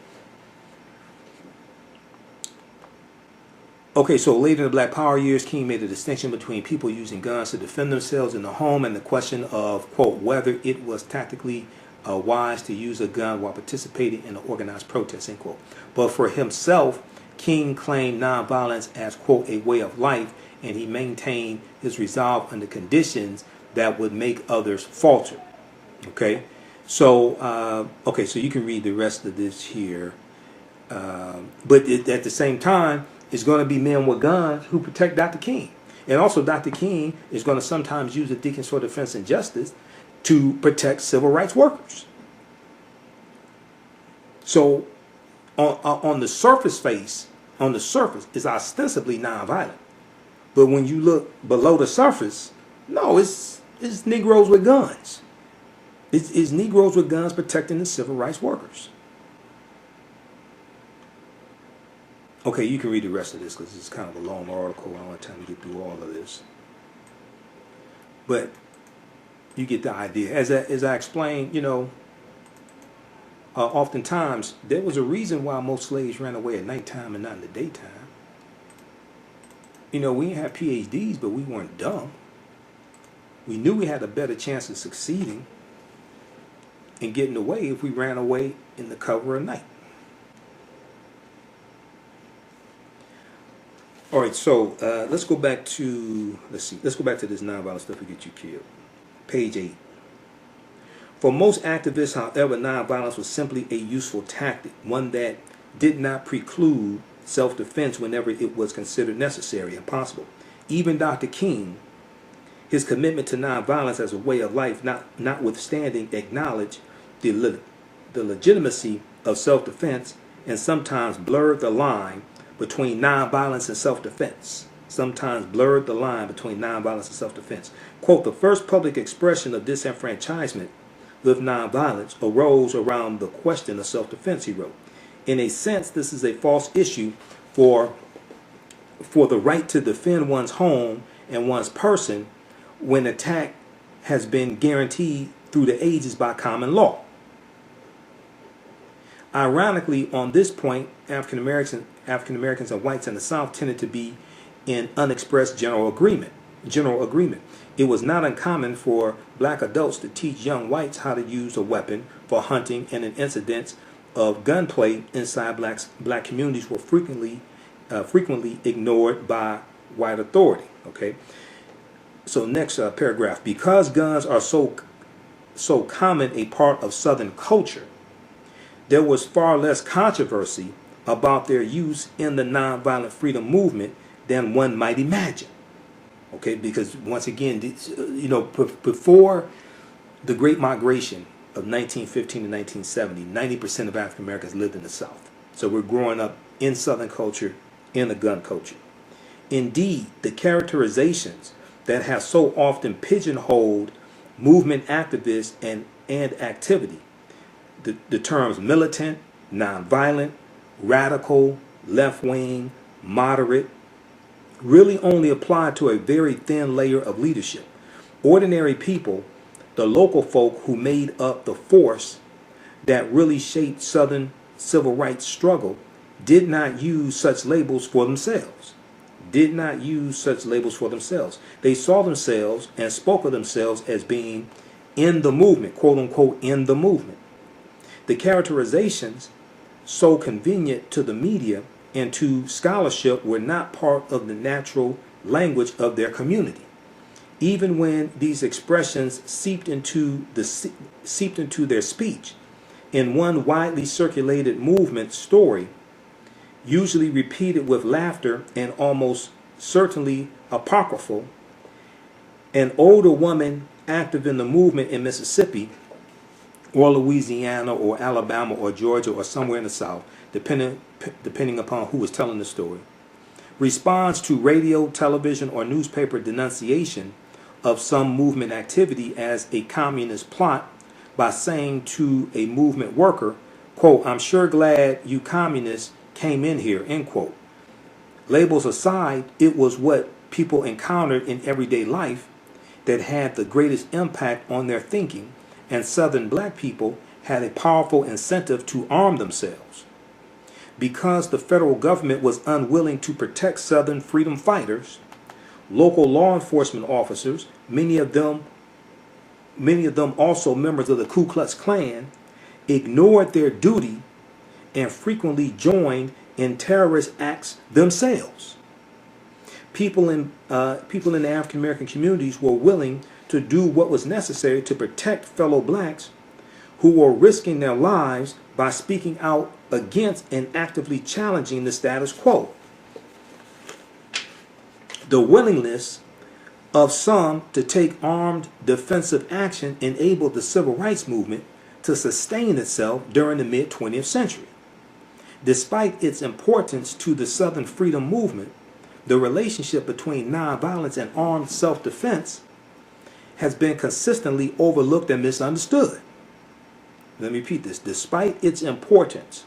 Speaker 1: Okay, so later in the Black Power years, King made a distinction between people using guns to defend themselves in the home and the question of, quote, whether it was tactically wise to use a gun while participating in an organized protest, end quote. But for himself, King claimed nonviolence as, quote, a way of life, and he maintained his resolve under conditions that would make others falter. Okay, so so you can read the rest of this here, but at the same time, it's going to be men with guns who protect Dr. King, and also Dr. King is going to sometimes use the Deacons for Defense and Justice to protect civil rights workers. So, on the surface, it's ostensibly nonviolent. But when you look below the surface, no, it's Negroes with guns. It's Negroes with guns protecting the civil rights workers. Okay, you can read the rest of this because it's kind of a long article. I don't have time to get through all of this. But you get the idea. As I explained, oftentimes there was a reason why most slaves ran away at nighttime and not in the daytime. We didn't have PhDs, but we weren't dumb. We knew we had a better chance of succeeding and getting away if we ran away in the cover of night. All right, so let's go back to this nonviolent stuff to get you killed. Page 8. For most activists, however, nonviolence was simply a useful tactic, one that did not preclude self-defense whenever it was considered necessary and possible. Even Dr. King, his commitment to nonviolence as a way of life, notwithstanding, acknowledged the legitimacy of self-defense and sometimes blurred the line between nonviolence and self-defense. Quote, the first public expression of disenfranchisement with nonviolence arose around the question of self-defense, he wrote. In a sense, this is a false issue for the right to defend one's home and one's person when attack has been guaranteed through the ages by common law. Ironically, on this point, African Americans and whites in the South tended to be in unexpressed general agreement. It was not uncommon for black adults to teach young whites how to use a weapon for hunting, and in incidents of gunplay inside black communities were frequently ignored by white authority. Okay. So next paragraph. Because guns are so common a part of Southern culture, there was far less controversy about their use in the nonviolent freedom movement than one might imagine. Okay, because once again, before the Great Migration of 1915 to 1970, 90% of African Americans lived in the South. So we're growing up in Southern culture, in a gun culture. Indeed, the characterizations that have so often pigeonholed movement activists and activity, the terms militant, nonviolent, radical, left-wing, moderate, really only apply to a very thin layer of leadership. Ordinary people, the local folk who made up the force that really shaped Southern civil rights struggle, did not use such labels for themselves. They saw themselves and spoke of themselves as being in the movement, quote unquote, in the movement. The characterizations so convenient to the media and to scholarship were not part of the natural language of their community. Even when these expressions seeped into their speech, In one widely circulated movement story, usually repeated with laughter and almost certainly apocryphal, an older woman active in the movement in Mississippi or Louisiana or Alabama or Georgia or somewhere in the South, depending upon who is telling the story, responds to radio, television, or newspaper denunciation of some movement activity as a communist plot by saying to a movement worker, quote, "I'm sure glad you communists came in here," end quote. Labels aside, it was what people encountered in everyday life that had the greatest impact on their thinking, and Southern black people had a powerful incentive to arm themselves. Because the federal government was unwilling to protect Southern freedom fighters, local law enforcement officers, many of them also members of the Ku Klux Klan, ignored their duty and frequently joined in terrorist acts themselves. People in the African American communities were willing to do what was necessary to protect fellow blacks who were risking their lives by speaking out against and actively challenging the status quo. The willingness of some to take armed defensive action enabled the civil rights movement to sustain itself during the mid-20th century. Despite its importance to the Southern freedom movement, the relationship between nonviolence and armed self-defense has been consistently overlooked and misunderstood. Let me repeat this. Despite its importance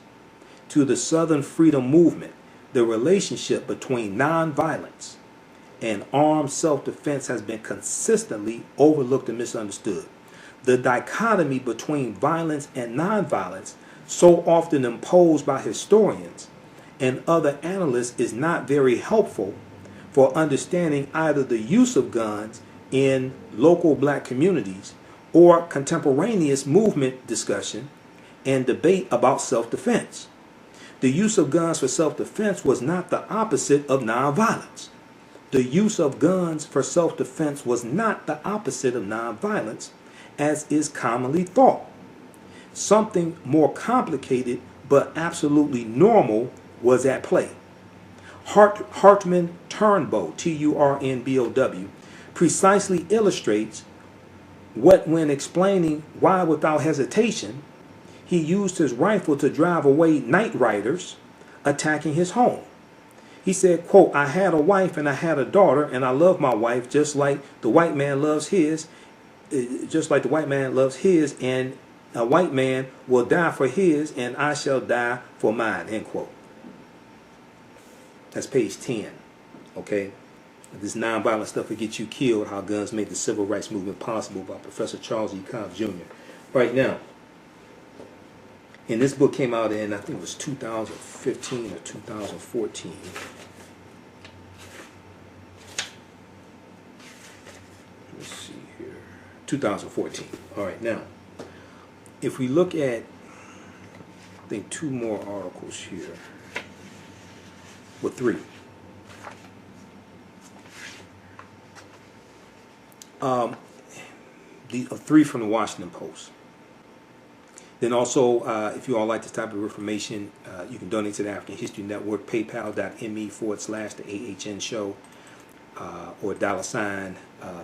Speaker 1: to the Southern freedom movement, the relationship between nonviolence and armed self-defense has been consistently overlooked and misunderstood. The dichotomy between violence and nonviolence, so often imposed by historians and other analysts, is not very helpful for understanding either the use of guns in local black communities or contemporaneous movement discussion and debate about self-defense. The use of guns for self-defense was not the opposite of nonviolence. The use of guns for self-defense was not the opposite of nonviolence, as is commonly thought. Something more complicated but absolutely normal was at play. Hartman Turnbow, Turnbow, precisely illustrates what, when explaining why without hesitation he used his rifle to drive away night riders attacking his home. He said, quote, "I had a wife and I had a daughter, and I love my wife just like the white man loves his, and a white man will die for his, and I shall die for mine," end quote. That's page 10, okay? This nonviolent stuff will get you killed, how guns made the civil rights movement possible, by Professor Charles E. Cobb Jr. Right now, and this book came out in, I think it was 2015 or 2014. Let's see here. 2014. All right, now, if we look at, I think, two more articles here. Well, three. Three from the Washington Post. Then also, if you all like this type of information, you can donate to the African History Network, paypal.me/the AHN show, or $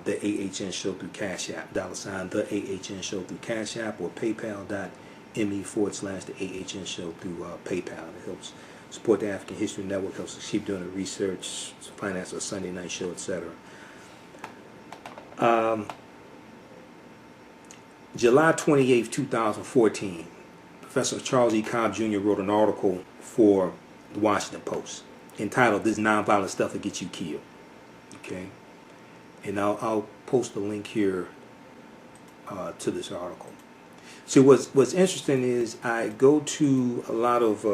Speaker 1: the AHN show through Cash App, $ the AHN show through Cash App, or paypal.me/the AHN show through PayPal. It helps support the African History Network, helps us keep doing the research, finance our Sunday night show, etc. July 28, 2014, Professor Charles E. Cobb Jr. wrote an article for the Washington Post entitled "This Nonviolent Stuff Will Get You Killed." Okay, and I'll post a link here to this article. So what's interesting is I go to a lot of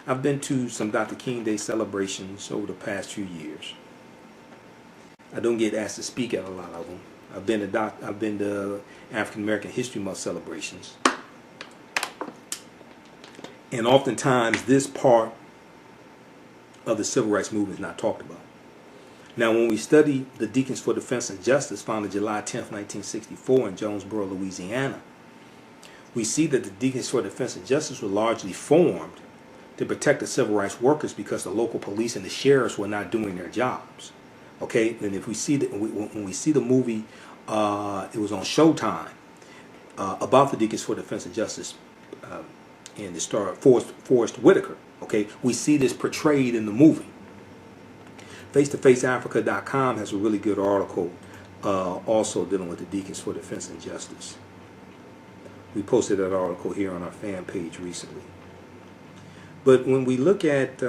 Speaker 1: I've been to some Dr. King Day celebrations over the past few years. I don't get asked to speak at a lot of them. I've been to African American History Month celebrations, and oftentimes this part of the civil rights movement is not talked about. Now, when we study the Deacons for Defense and Justice, founded July 10th, 1964 in Jonesboro, Louisiana, We see that the Deacons for Defense and Justice were largely formed to protect the civil rights workers because the local police and the sheriffs were not doing their jobs. Okay, and if we see when we see the movie, it was on Showtime, about the Deacons for Defense and Justice, and the star Forrest Whitaker. Okay, we see this portrayed in the movie. FaceToFaceAfrica.com has a really good article also dealing with the Deacons for Defense and Justice. We posted that article here on our fan page recently. But when we look at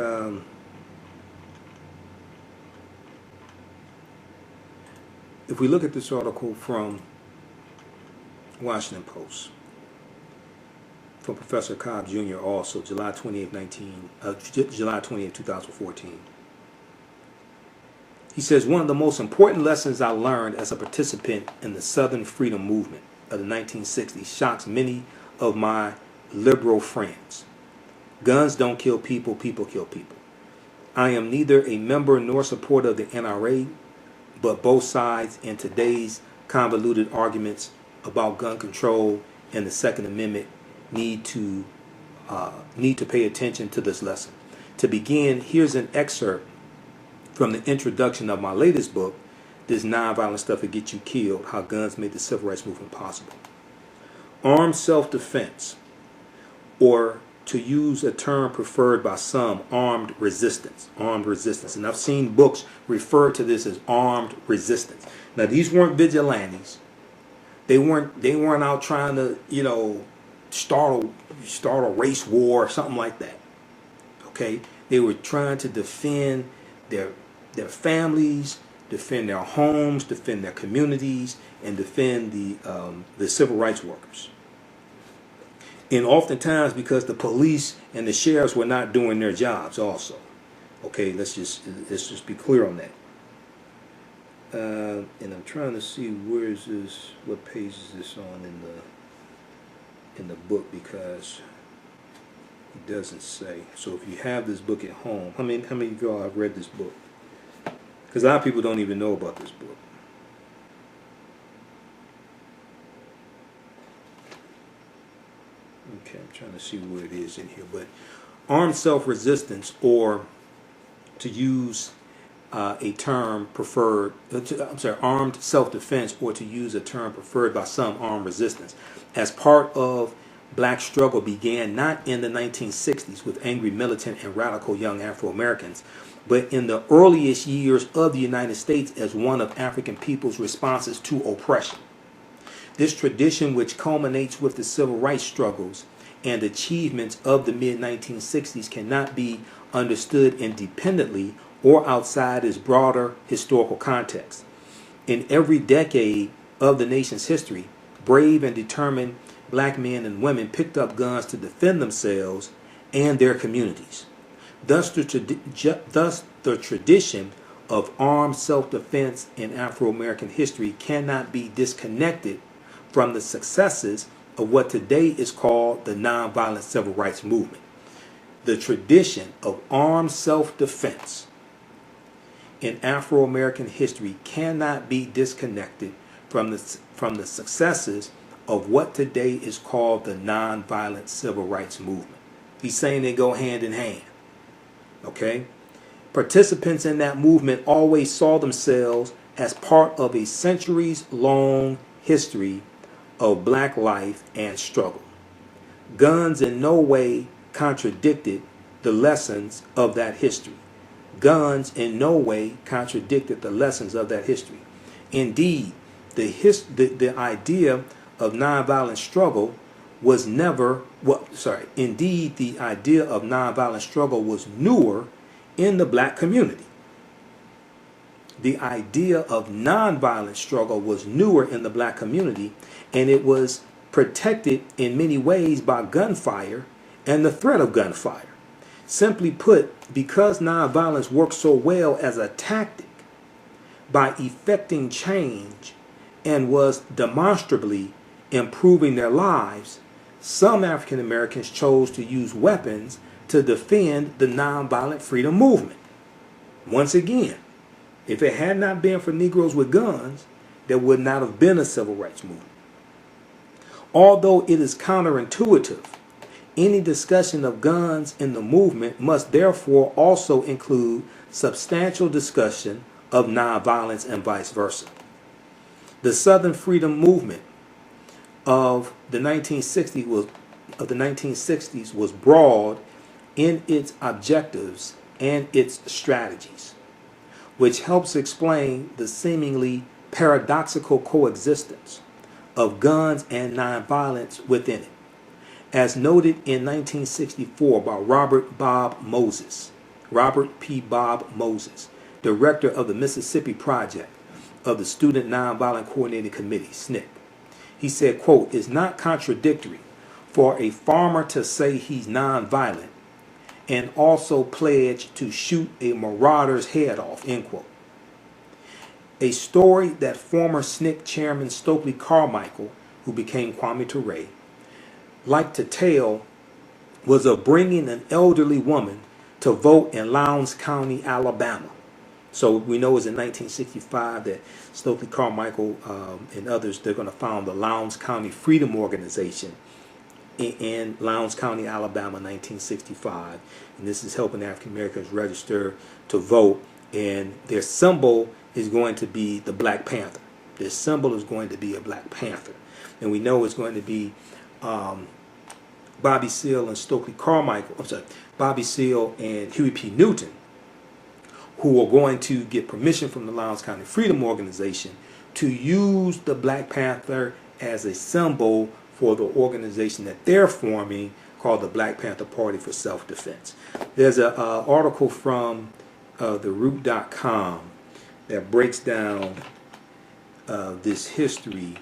Speaker 1: if we look at this article from Washington Post, from Professor Cobb Jr. also, July 28, 2014. He says, one of the most important lessons I learned as a participant in the Southern Freedom Movement of the 1960s shocks many of my liberal friends. Guns don't kill people, people kill people. I am neither a member nor supporter of the NRA, but both sides in today's convoluted arguments about gun control and the Second Amendment need to pay attention to this lesson. To begin, here's an excerpt from the introduction of my latest book, This Nonviolent Stuff That Gets You Killed, How Guns Made the Civil Rights Movement Possible. Armed self-defense, or to use a term preferred by some, armed resistance. Armed resistance. And I've seen books refer to this as armed resistance. Now, these weren't vigilantes. They weren't out trying to, start a race war or something like that. Okay? They were trying to defend their families, defend their homes, defend their communities, and defend the civil rights workers. And oftentimes because the police and the sheriffs were not doing their jobs also. Okay, let's just be clear on that. And I'm trying to see what page is this on in the book, because it doesn't say. So if you have this book at home, how many of y'all have read this book? Because a lot of people don't even know about this book. Okay, I'm trying to see where it is in here. But armed self-resistance, or to use a term preferred, armed self-defense, or to use a term preferred by some, armed resistance, as part of black struggle began not in the 1960s with angry militant and radical young Afro-Americans, but in the earliest years of the United States as one of African people's responses to oppression. This tradition, which culminates with the civil rights struggles and achievements of the mid-1960s, cannot be understood independently or outside its broader historical context. In every decade of the nation's history, brave and determined black men and women picked up guns to defend themselves and their communities. Thus, the tradition of armed self-defense in Afro-American history cannot be disconnected from the successes of what today is called the nonviolent civil rights movement. The tradition of armed self-defense in Afro-American history cannot be disconnected from the successes of what today is called the nonviolent civil rights movement. He's saying they go hand in hand. Okay? Participants in that movement always saw themselves as part of a centuries-long history of black life and struggle. Guns in no way contradicted the lessons of that history. Guns in no way contradicted the lessons of that history. Indeed, the idea of nonviolent struggle was newer in the black community. The idea of nonviolent struggle was newer in the black community, and it was protected in many ways by gunfire and the threat of gunfire. Simply put, because nonviolence works so well as a tactic by effecting change and was demonstrably improving their lives, some African Americans chose to use weapons to defend the nonviolent freedom movement. Once again, if it had not been for Negroes with guns, there would not have been a civil rights movement. Although it is counterintuitive, any discussion of guns in the movement must therefore also include substantial discussion of nonviolence and vice versa. The Southern Freedom Movement of the 1960s was broad in its objectives and its strategies, which helps explain the seemingly paradoxical coexistence of guns and nonviolence within it. As noted in 1964 by Robert P. Bob Moses, director of the Mississippi Project of the Student Nonviolent Coordinating Committee, SNCC. He said, quote, "It's not contradictory for a farmer to say he's nonviolent and also pledge to shoot a marauder's head off," end quote. A story that former SNCC chairman Stokely Carmichael, who became Kwame Ture, liked to tell was of bringing an elderly woman to vote in Lowndes County, Alabama. So we know it was in 1965 that Stokely Carmichael and others, they're going to found the Lowndes County Freedom Organization in Lowndes County, Alabama, 1965. And this is helping African Americans register to vote. And their symbol is going to be the Black Panther. Their symbol is going to be a Black Panther. And we know it's going to be Bobby Seale and Stokely Carmichael, Bobby Seale and Huey P. Newton, who are going to get permission from the Lowndes County Freedom Organization to use the Black Panther as a symbol for the organization that they're forming called the Black Panther Party for Self-Defense. There's an article from theroot.com that breaks down this history,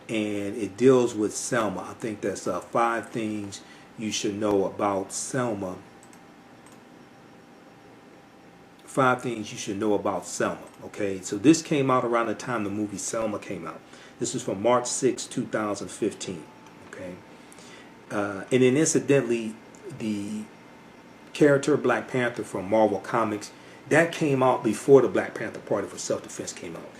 Speaker 1: and it deals with Selma. I think that's 5 things you should know about Selma. 5 things you should know about Selma. Okay, so this came out around the time the movie Selma came out. This is from March 6, 2015. Okay, and then incidentally, the character Black Panther from Marvel Comics, that came out before the Black Panther Party for Self-Defense came out.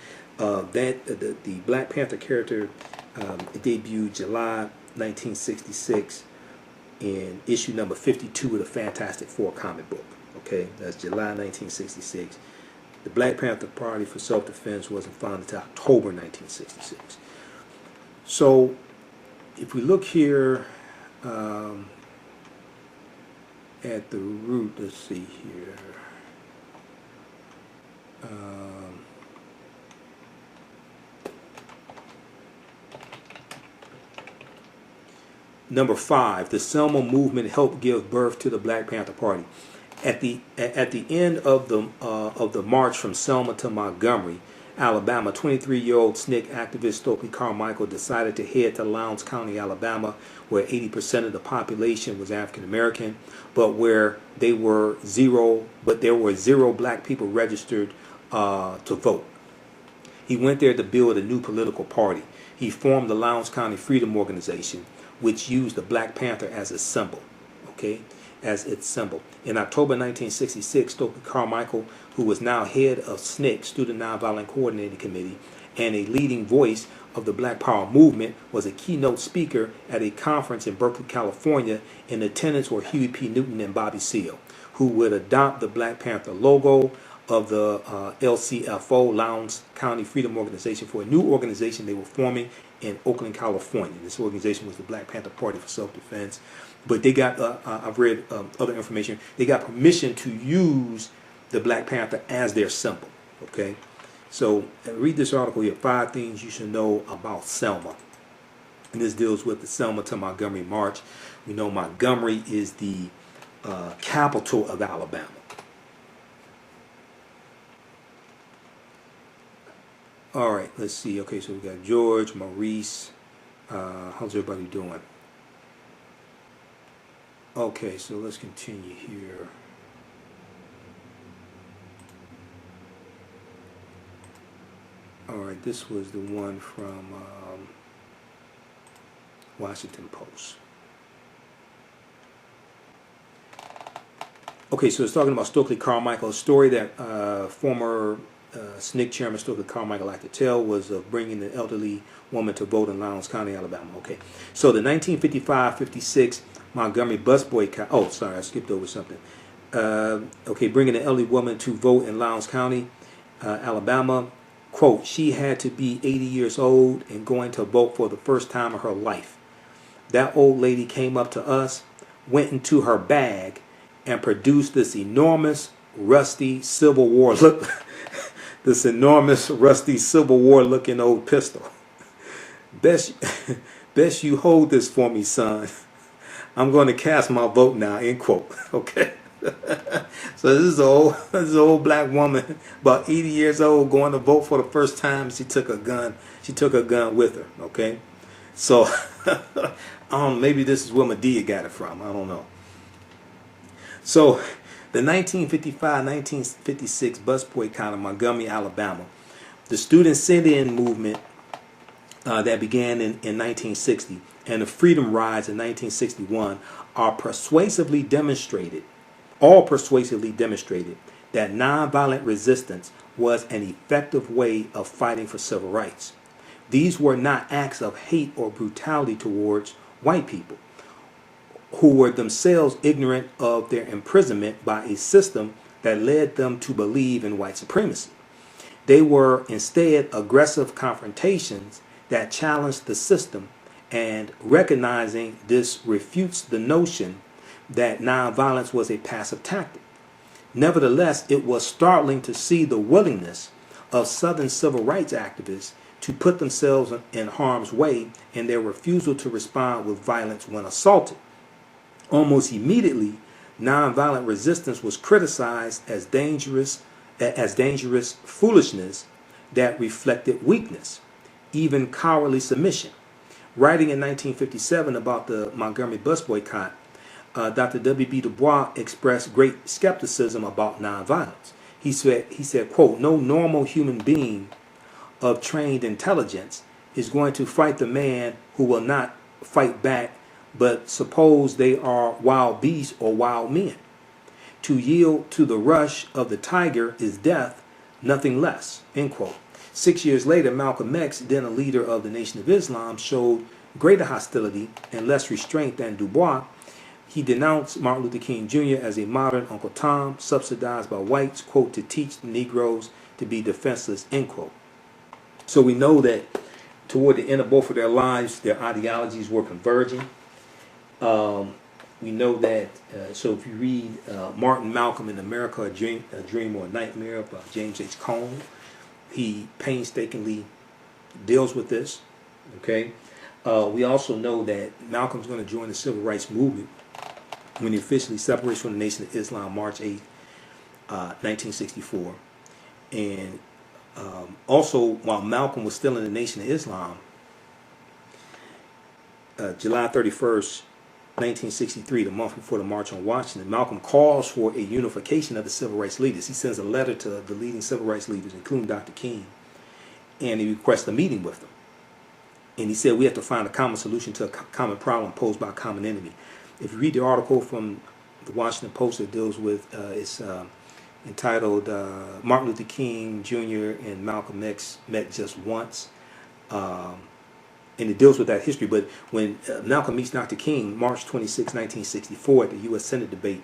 Speaker 1: The Black Panther character debuted July 1966 in issue number 52 of the Fantastic Four comic book. Okay, that's July 1966. The Black Panther Party for Self-Defense wasn't founded until October 1966. So, if we look here at the root, let's see here. Number 5, the Selma movement helped give birth to the Black Panther Party. At the end of the march from Selma to Montgomery, Alabama, 23-year-old SNCC activist Stokely Carmichael decided to head to Lowndes County, Alabama, where 80% of the population was African American, but where there were zero black people registered to vote. He went there to build a new political party. He formed the Lowndes County Freedom Organization, which used the Black Panther as a symbol. Okay, as its symbol. In October 1966, Stokely Carmichael, who was now head of SNCC, Student Nonviolent Coordinating Committee, and a leading voice of the Black Power movement, was a keynote speaker at a conference in Berkeley, California. In attendance were Huey P. Newton and Bobby Seale, who would adopt the Black Panther logo of the LCFO, Lowndes County Freedom Organization, for a new organization they were forming in Oakland, California. This organization was the Black Panther Party for Self-Defense. But they got, I've read other information, they got permission to use the Black Panther as their symbol. Okay? So read this article here, 5 things you should know about Selma. And this deals with the Selma to Montgomery March. We know Montgomery is the capital of Alabama. All right, let's see. Okay, so we got George, Maurice. How's everybody doing? Okay, so let's continue here. All right, this was the one from Washington Post. Okay, so it's talking about Stokely Carmichael, a story that former SNCC Chairman Stokely Carmichael like to tell was of bringing the elderly woman to vote in Lowndes County, Alabama. Okay, so the 1955-56 Montgomery bus boycott. Oh, sorry, I skipped over something. Okay, bringing the elderly woman to vote in Lowndes County, Alabama. Quote, she had to be 80 years old and going to vote for the first time of her life. That old lady came up to us, went into her bag, and produced this enormous, rusty Civil War look, this enormous, rusty Civil War looking old pistol. Best you hold this for me, son. I'm going to cast my vote now, end quote. Okay. So this is an old black woman, about 80 years old, going to vote for the first time. She took a gun. She took a gun with her. Okay. So maybe this is where Medea got it from. I don't know. So the 1955-1956 bus boycott of Montgomery, Alabama, the student sit-in movement that began in 1960 and the freedom rides in 1961 all persuasively demonstrated that nonviolent resistance was an effective way of fighting for civil rights. These were not acts of hate or brutality towards white people, who were themselves ignorant of their imprisonment by a system that led them to believe in white supremacy. They were instead aggressive confrontations that challenged the system, and recognizing this refutes the notion that nonviolence was a passive tactic. Nevertheless, it was startling to see the willingness of Southern civil rights activists to put themselves in harm's way and their refusal to respond with violence when assaulted. Almost immediately, nonviolent resistance was criticized as dangerous foolishness that reflected weakness, even cowardly submission. Writing in 1957 about the Montgomery bus boycott, Dr. W.B. Du Bois expressed great skepticism about nonviolence. He said, quote, no normal human being of trained intelligence is going to fight the man who will not fight back, but suppose they are wild beasts or wild men. To yield to the rush of the tiger is death, nothing less, end quote. 6 years later, Malcolm X, then a leader of the Nation of Islam, showed greater hostility and less restraint than Du Bois. He denounced Martin Luther King Jr. as a modern Uncle Tom, subsidized by whites, quote, to teach the Negroes to be defenseless, end quote. So we know that toward the end of both of their lives, their ideologies were converging. We know that, so if you read Martin Malcolm in America, a Dream or a Nightmare by James H. Cone, he painstakingly deals with this, okay? We also know that Malcolm's going to join the civil rights movement when he officially separates from the Nation of Islam March 8, 1964. And also, while Malcolm was still in the Nation of Islam, July 31st, 1963, the month before the March on Washington, Malcolm calls for a unification of the civil rights leaders. He sends a letter to the leading civil rights leaders, including Dr. King, and he requests a meeting with them. And he said we have to find a common solution to a common problem posed by a common enemy. If you read the article from the Washington Post that deals with, it's entitled Martin Luther King Jr. and Malcolm X Met Just Once. And it deals with that history. But when Malcolm meets Dr. King, March 26, 1964, at the U.S. Senate debate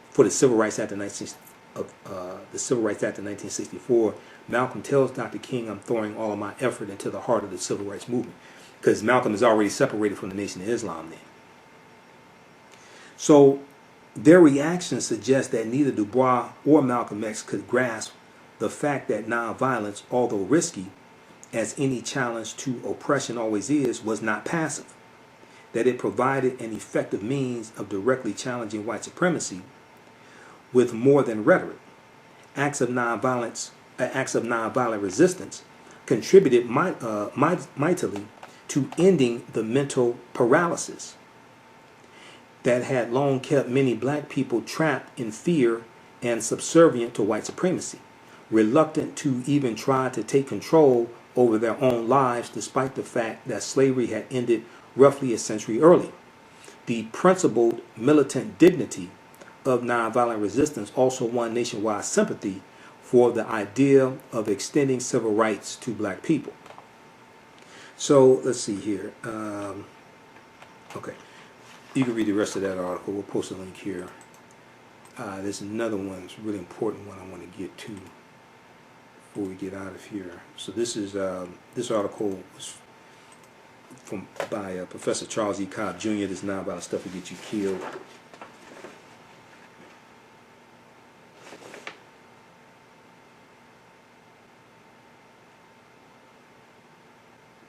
Speaker 1: for the Civil Rights Act of 1964, Malcolm tells Dr. King, I'm throwing all of my effort into the heart of the civil rights movement. Because Malcolm is already separated from the Nation of Islam then. So their reaction suggests that neither Du Bois or Malcolm X could grasp the fact that nonviolence, although risky, as any challenge to oppression always is, was not passive, that it provided an effective means of directly challenging white supremacy with more than rhetoric. Acts of nonviolent resistance contributed mightily to ending the mental paralysis that had long kept many black people trapped in fear and subservient to white supremacy, reluctant to even try to take control over their own lives despite the fact that slavery had ended roughly a century earlier. The principled militant dignity of nonviolent resistance also won nationwide sympathy for the idea of extending civil rights to black people. So let's see here. Okay, you can read the rest of that article. We'll post a link here. There's another one, it's a really important one I want to get to before we get out of here. So this is this article was by Professor Charles E. Cobb Jr. This is not about stuff to get you killed.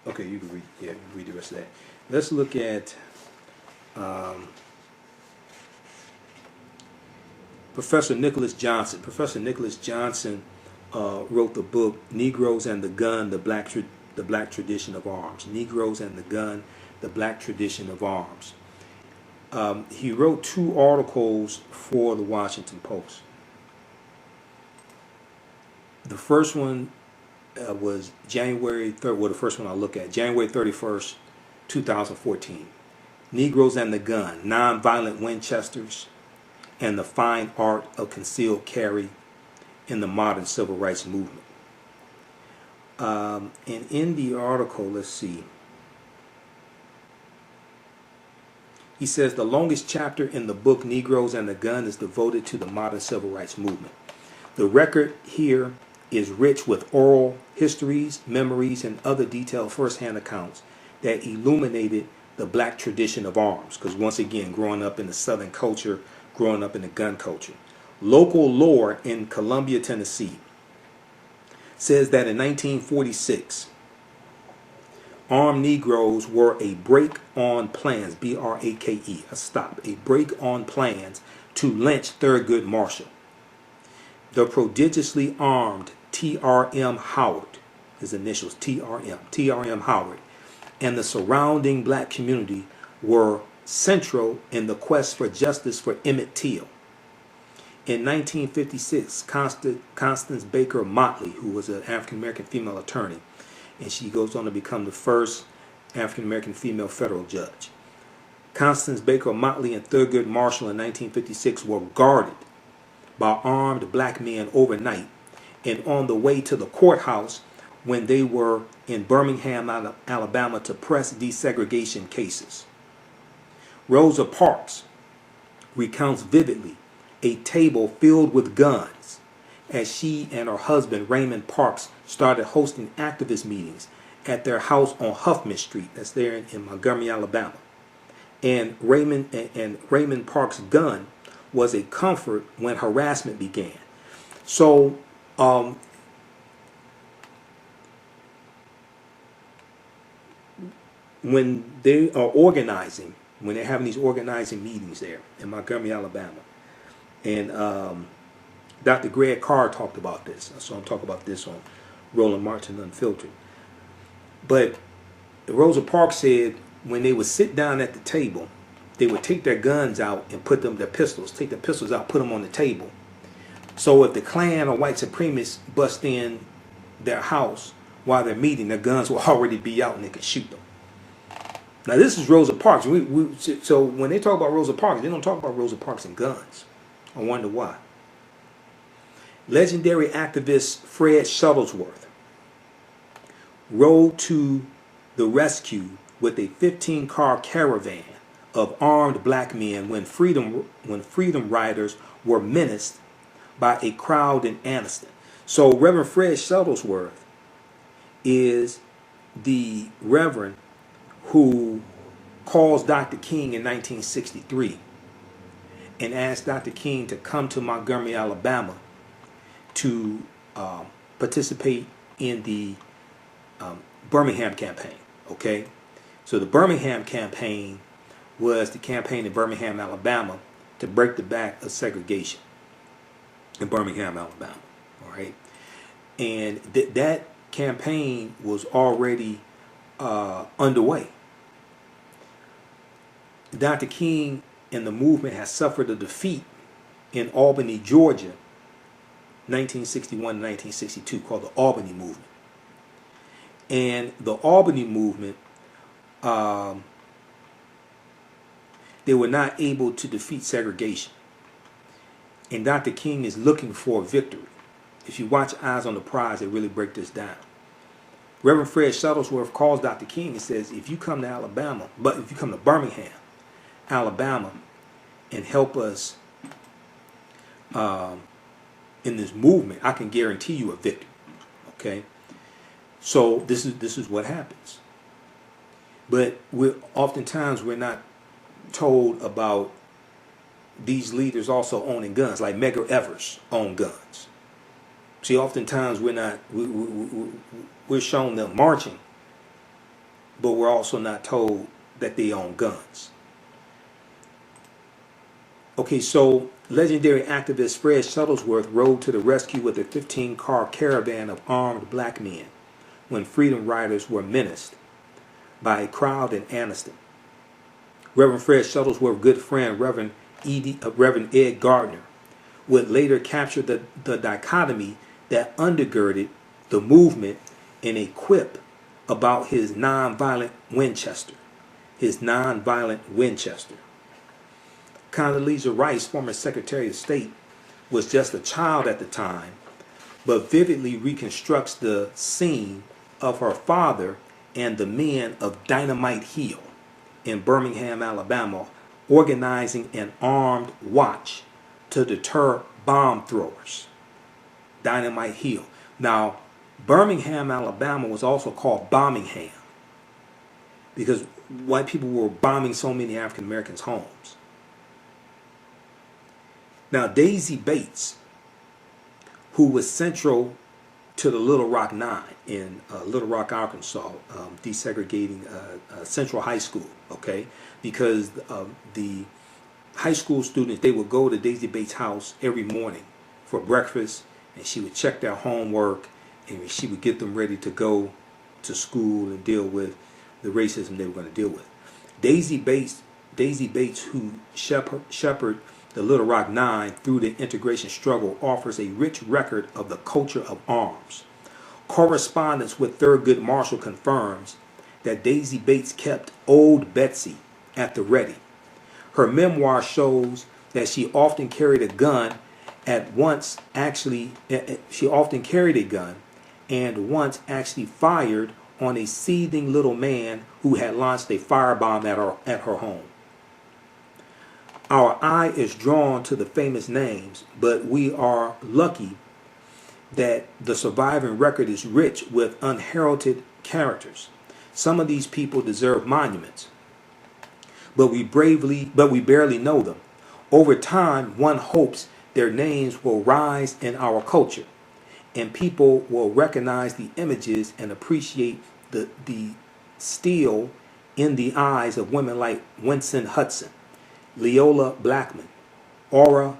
Speaker 1: Okay, you can read. Yeah, you can read the rest of that. Let's look at Professor Nicholas Johnson. Professor Nicholas Johnson wrote the book "Negroes and the Gun: the Black Tradition of Arms." Negroes and the Gun: the Black Tradition of Arms. He wrote 2 articles for the Washington Post. The first one was January 3rd. Well, the first one I'll look at, January 31st, 2014. Negroes and the Gun: Nonviolent Winchesters and the Fine Art of Concealed Carry in the Modern Civil Rights Movement. And in the article, let's see, he says the longest chapter in the book Negroes and the Gun is devoted to the modern civil rights movement. The record here is rich with oral histories, memories, and other detailed first-hand accounts that illuminated the black tradition of arms. Because once again, growing up in the Southern culture, growing up in the gun culture. Local lore in Columbia, Tennessee says that in 1946, armed Negroes were a break on plans, B-R-A-K-E, a stop, a break on plans to lynch Thurgood Marshall. The prodigiously armed T.R.M. Howard, his initials T.R.M. Howard, and the surrounding black community were central in the quest for justice for Emmett Till. In 1956, Constance Baker Motley, who was an African-American female attorney, and she goes on to become the first African-American female federal judge. Constance Baker Motley and Thurgood Marshall in 1956 were guarded by armed black men overnight and on the way to the courthouse when they were in Birmingham, Alabama to press desegregation cases. Rosa Parks recounts vividly a table filled with guns as she and her husband Raymond Parks started hosting activist meetings at their house on Huffman Street, that's there in Montgomery, Alabama. And Raymond Parks' gun was a comfort when harassment began. So when they are organizing, when they're having these organizing meetings there in Montgomery, Alabama, and Dr. Greg Carr talked about this, so I'm talking about this on Roland Martin Unfiltered. But Rosa Parks said when they would sit down at the table, they would take their guns out and put them, their pistols, take their pistols out, put them on the table. So if the Klan or white supremacists bust in their house while they're meeting, their guns will already be out and they can shoot them. Now this is Rosa Parks. So when they talk about Rosa Parks, they don't talk about Rosa Parks and guns. I wonder why. Legendary activist Fred Shuttlesworth rode to the rescue with a 15-car caravan of armed black men when freedom riders were menaced by a crowd in Anniston. So Reverend Fred Shuttlesworth is the reverend who calls Dr. King in 1963 and asked Dr. King to come to Montgomery, Alabama to participate in the Birmingham campaign. Okay, so the Birmingham campaign was the campaign in Birmingham, Alabama to break the back of segregation in Birmingham, Alabama. All right, and that campaign was already underway. Dr. King and the movement has suffered a defeat in Albany, Georgia, 1961 to 1962, called the Albany Movement. And the Albany Movement, they were not able to defeat segregation. And Dr. King is looking for a victory. If you watch Eyes on the Prize, they really break this down. Reverend Fred Shuttlesworth calls Dr. King and says, if you come to Alabama, but if you come to Birmingham, Alabama, and help us in this movement, I can guarantee you a victory. Okay, so this is what happens. But oftentimes we're not told about these leaders also owning guns, like Medgar Evers owned guns. See, oftentimes we're shown them marching, but we're also not told that they own guns. Okay, so legendary activist Fred Shuttlesworth rode to the rescue with a 15-car caravan of armed black men when freedom riders were menaced by a crowd in Anniston. Reverend Fred Shuttlesworth's good friend, Reverend Ed Gardner, would later capture the dichotomy that undergirded the movement in a quip about his nonviolent Winchester. Condoleezza Rice, former Secretary of State, was just a child at the time, but vividly reconstructs the scene of her father and the men of Dynamite Hill in Birmingham, Alabama, organizing an armed watch to deter bomb throwers. Dynamite Hill. Now, Birmingham, Alabama was also called Bombingham because white people were bombing so many African Americans' homes. Now, Daisy Bates, who was central to the Little Rock Nine in Little Rock, Arkansas, desegregating Central High School, okay? Because the high school students, they would go to Daisy Bates' house every morning for breakfast, and she would check their homework, and she would get them ready to go to school and deal with the racism they were going to deal with. Daisy Bates, who shepherded the Little Rock Nine through the integration struggle, offers a rich record of the culture of arms. Correspondence with Thurgood Marshall confirms that Daisy Bates kept Old Betsy at the ready. Her memoir shows that she often carried a gun and once actually fired on a seething little man who had launched a firebomb at her home. Our eye is drawn to the famous names, but we are lucky that the surviving record is rich with unheralded characters. Some of these people deserve monuments, but we barely know them. Over time, one hopes their names will rise in our culture, and people will recognize the images and appreciate the steel in the eyes of women like Winston Hudson, Leola Blackman, Ora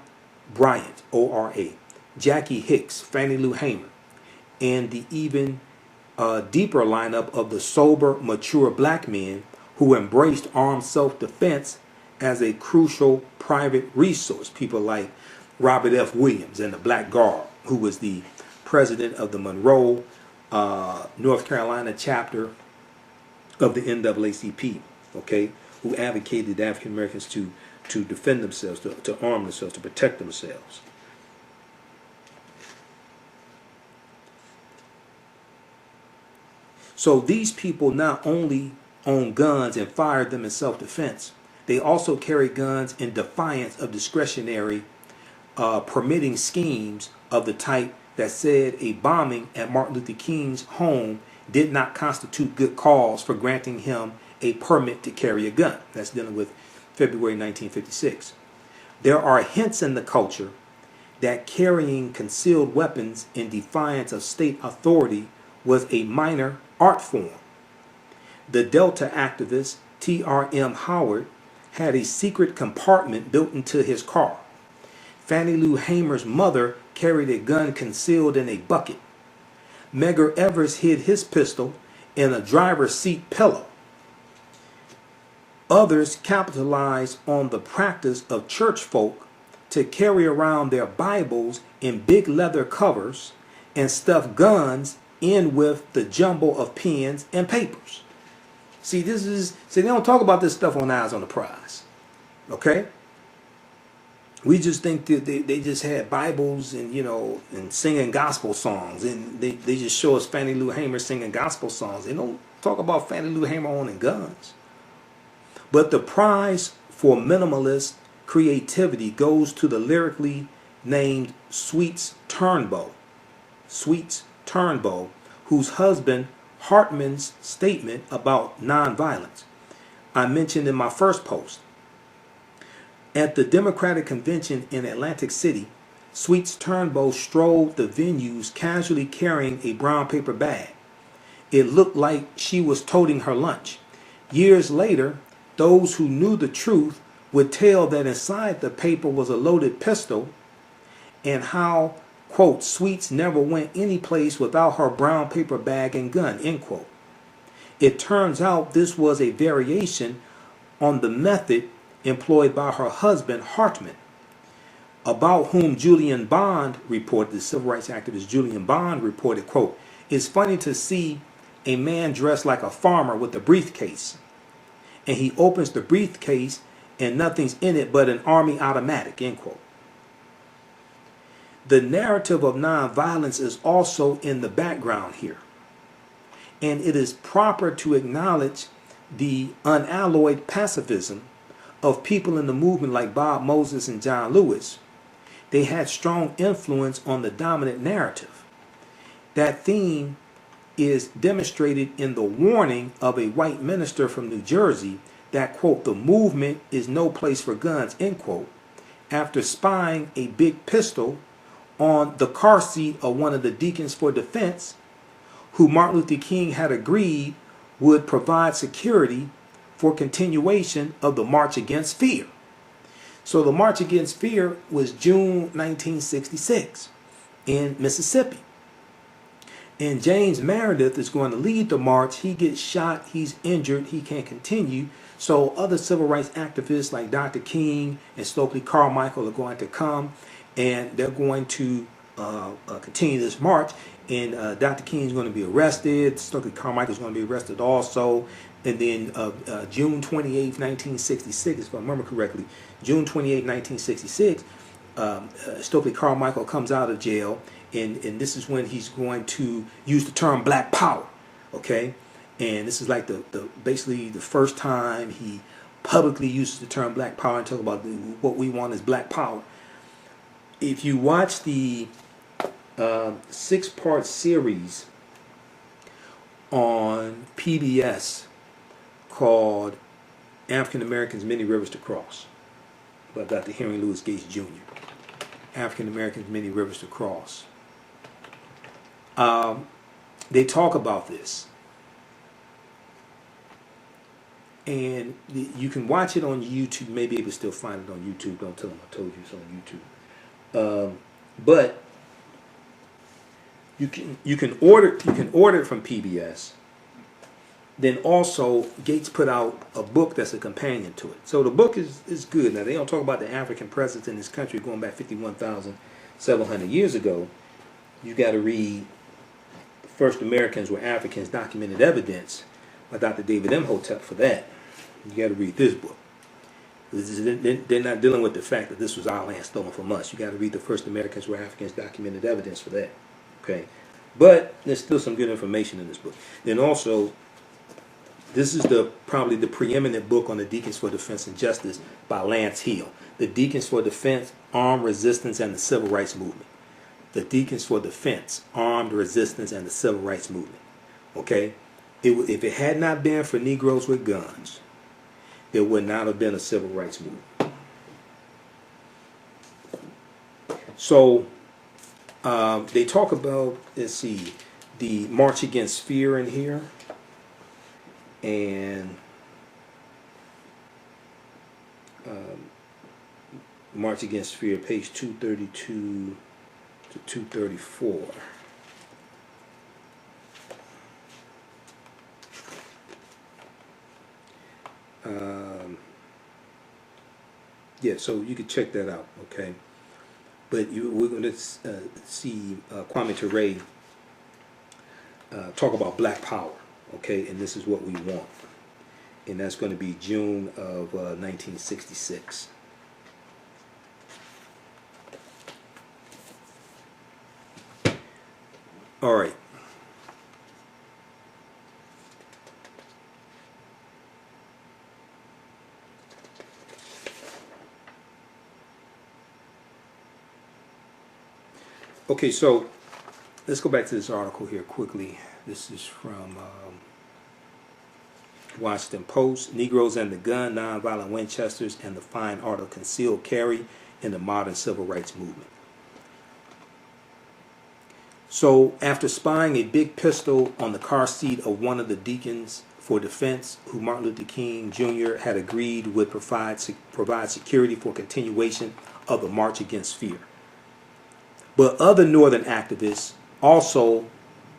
Speaker 1: Bryant, O-R-A, Jackie Hicks, Fannie Lou Hamer, and the even deeper lineup of the sober, mature black men who embraced armed self-defense as a crucial private resource. People like Robert F. Williams and the Black Guard, who was the president of the Monroe, North Carolina chapter of the NAACP, okay, who advocated African Americans to defend themselves, to arm themselves, to protect themselves. So these people not only own guns and fired them in self-defense, they also carry guns in defiance of discretionary permitting schemes of the type that said a bombing at Martin Luther King's home did not constitute good cause for granting him a permit to carry a gun. That's dealing with February 1956. There are hints in the culture that carrying concealed weapons in defiance of state authority was a minor art form. The Delta activist T.R.M. Howard had a secret compartment built into his car. Fannie Lou Hamer's mother carried a gun concealed in a bucket. Medgar Evers hid his pistol in a driver's seat pillow. Others capitalized on the practice of church folk to carry around their Bibles in big leather covers and stuff guns in with the jumble of pens and papers. See, they don't talk about this stuff on Eyes on the Prize. Okay? We just think that they just had Bibles and, and singing gospel songs, and they just show us Fannie Lou Hamer singing gospel songs. They don't talk about Fannie Lou Hamer owning guns. But the prize for minimalist creativity goes to the lyrically named Sweets Turnbow. Sweets Turnbow, whose husband Hartman's statement about nonviolence I mentioned in my first post. At the Democratic Convention in Atlantic City, Sweets Turnbow strolled the venues casually carrying a brown paper bag. It looked like she was toting her lunch. Years later, those who knew the truth would tell that inside the paper was a loaded pistol, and how, quote, Sweets never went any place without her brown paper bag and gun, end quote. It turns out this was a variation on the method employed by her husband, Hartman, about whom Julian Bond reported, the civil rights activist Julian Bond reported, quote, it's funny to see a man dressed like a farmer with a briefcase, and he opens the briefcase and nothing's in it but an army automatic, end quote. The narrative of nonviolence is also in the background here, and it is proper to acknowledge the unalloyed pacifism of people in the movement like Bob Moses and John Lewis. They had strong influence on the dominant narrative. That theme is demonstrated in the warning of a white minister from New Jersey that, quote, the movement is no place for guns, end quote, after spying a big pistol on the car seat of one of the deacons for defense, who Martin Luther King had agreed would provide security for continuation of the March Against Fear. So the March Against Fear was June 1966 in Mississippi. And James Meredith is going to lead the march. He gets shot, he's injured, he can't continue. So other civil rights activists like Dr. King and Stokely Carmichael are going to come, and they're going to continue this march. And Dr. King is going to be arrested. Stokely Carmichael is going to be arrested also. And then June 28, 1966, if I remember correctly, June 28, 1966, Stokely Carmichael comes out of jail, and this is when he's going to use the term Black Power, okay? And this is like basically the first time he publicly uses the term Black Power and talk about what we want is Black Power. If you watch the 6-part series on PBS called African Americans, Many Rivers to Cross, by Dr. Henry Louis Gates Jr. African Americans, Many Rivers to Cross. They talk about this. And you can watch it on YouTube. You may be able to still find it on YouTube. Don't tell them I told you it's on YouTube. But you can order it from PBS. Then also Gates put out a book that's a companion to it. So the book is good. Now they don't talk about the African presence in this country going back 51,700 years ago. You got to read First Americans Were Africans, Documented Evidence by Dr. David M. Hotep for that. You got to read this book. They're not dealing with the fact that this was our land stolen from us. You got to read the First Americans Were Africans, Documented Evidence for that. Okay, but there's still some good information in this book. Then also, this is probably the preeminent book on the Deacons for Defense and Justice by Lance Hill. The Deacons for Defense, Armed Resistance, and the Civil Rights Movement. The Deacons for Defense, Armed Resistance, and the Civil Rights Movement. Okay, if it had not been for Negroes with guns, there would not have been a civil rights movement. So they talk about, let's see, the March Against Fear in here, and March Against Fear, page 232 to 234. Yeah, so you can check that out, okay? But we're going to see Kwame Ture talk about Black Power, okay? And this is what we want. And that's going to be June of 1966. All right. Okay, so let's go back to this article here quickly. This is from Washington Post. Negroes and the Gun, Nonviolent Winchesters, and the Fine Art of Concealed Carry in the Modern Civil Rights Movement. So, after spying a big pistol on the car seat of one of the deacons for defense, who Martin Luther King Jr. had agreed would provide security for continuation of the March Against Fear. But other Northern activists, also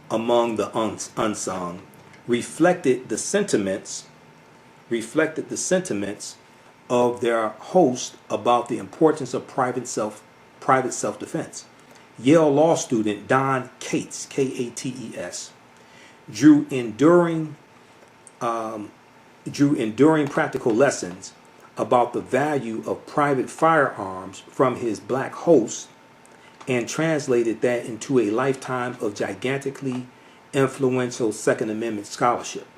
Speaker 1: among the unsung, reflected the sentiments of their host about the importance of private self-defense. Yale law student Don Cates, Kates, drew enduring practical lessons about the value of private firearms from his black host, and translated that into a lifetime of gigantically influential Second Amendment scholarship.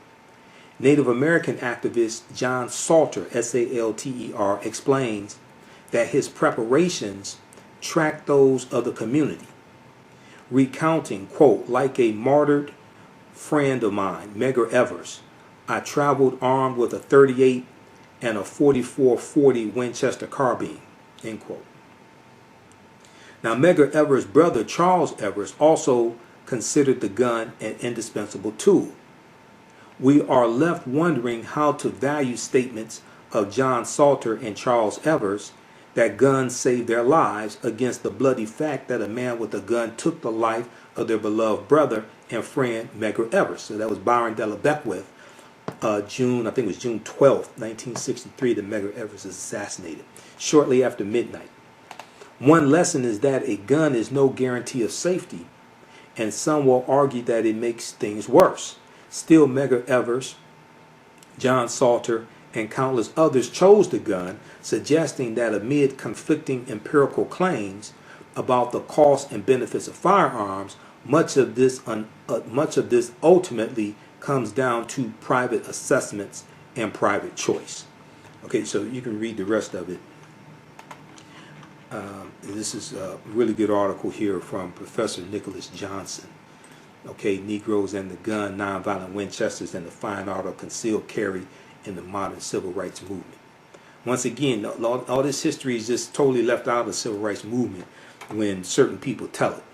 Speaker 1: Native American activist John Salter, Salter, explains that his preparations tracked those of the community, recounting, quote, like a martyred friend of mine, Medgar Evers, I traveled armed with a .38 and a .44-40 Winchester carbine, end quote. Now, Medgar Evers' brother, Charles Evers, also considered the gun an indispensable tool. We are left wondering how to value statements of John Salter and Charles Evers that guns saved their lives against the bloody fact that a man with a gun took the life of their beloved brother and friend, Medgar Evers. So that was Byron Della Beckwith, June 12th, 1963, that Medgar Evers is assassinated, shortly after midnight. One lesson is that a gun is no guarantee of safety, and some will argue that it makes things worse. Still, Medgar Evers, John Salter, and countless others chose the gun, suggesting that amid conflicting empirical claims about the costs and benefits of firearms, much of this ultimately comes down to private assessments and private choice. Okay, so you can read the rest of it. This is a really good article here from Professor Nicholas Johnson. Okay, Negroes and the Gun, Nonviolent Winchesters, and the Fine Art of Concealed Carry in the Modern Civil Rights Movement. Once again, all this history is just totally left out of the Civil Rights Movement when certain people tell it.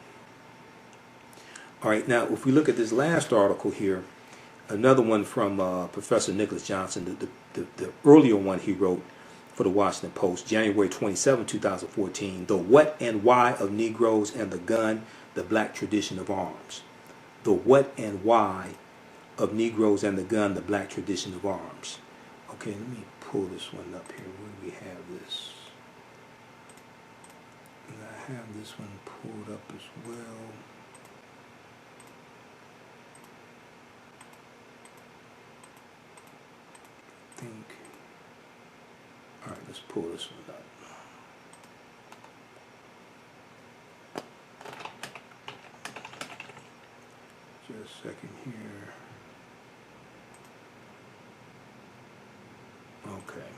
Speaker 1: All right, now if we look at this last article here, another one from Professor Nicholas Johnson, the earlier one he wrote for the Washington Post, January 27, 2014, The What and Why of Negroes and the Gun, the Black Tradition of Arms. The What and Why of Negroes and the Gun, the Black Tradition of Arms. Okay, let me pull this one up here. Where do we have this? I have this one pulled up as well. I think. All right, let's pull this one up. Just a second here. Okay.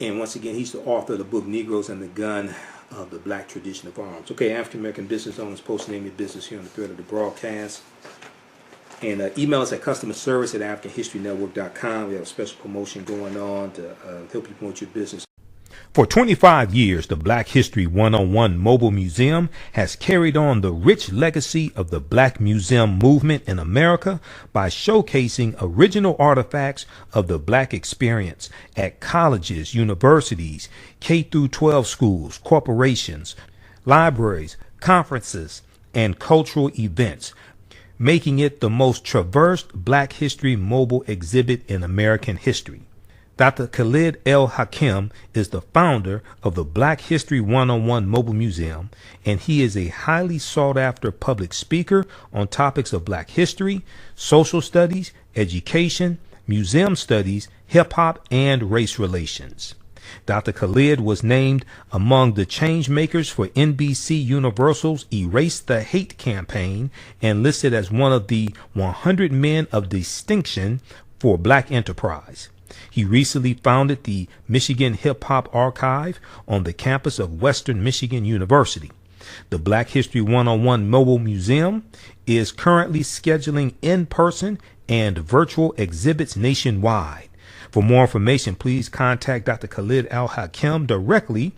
Speaker 1: And once again, he's the author of the book Negroes and the Gun, of the Black Tradition of Arms. Okay, African American business owners, post name your business here on the thread of the broadcast. And email us at customerservice@africanhistorynetwork.com. We have a special promotion going on to help you promote your business. For 25 years, the Black History 101 Mobile Museum has carried on the rich legacy of the Black Museum movement in America by showcasing original artifacts of the Black experience at colleges, universities, K-12 schools, corporations, libraries, conferences, and cultural events, making it the most traversed Black History mobile exhibit in American history. Dr. Khalid El Hakim is the founder of the Black History 101 Mobile Museum, and he is a highly sought-after public speaker on topics of Black history, social studies, education, museum studies, hip-hop, and race relations. Dr. Khalid was named among the change makers for NBC Universal's Erase the Hate campaign and listed as one of the 100 men of distinction for Black enterprise. He recently founded the Michigan Hip Hop Archive on the campus of Western Michigan University. The Black History 101 Mobile Museum is currently scheduling in-person and virtual exhibits nationwide. For more information, please contact Dr. Khalid Al-Hakim directly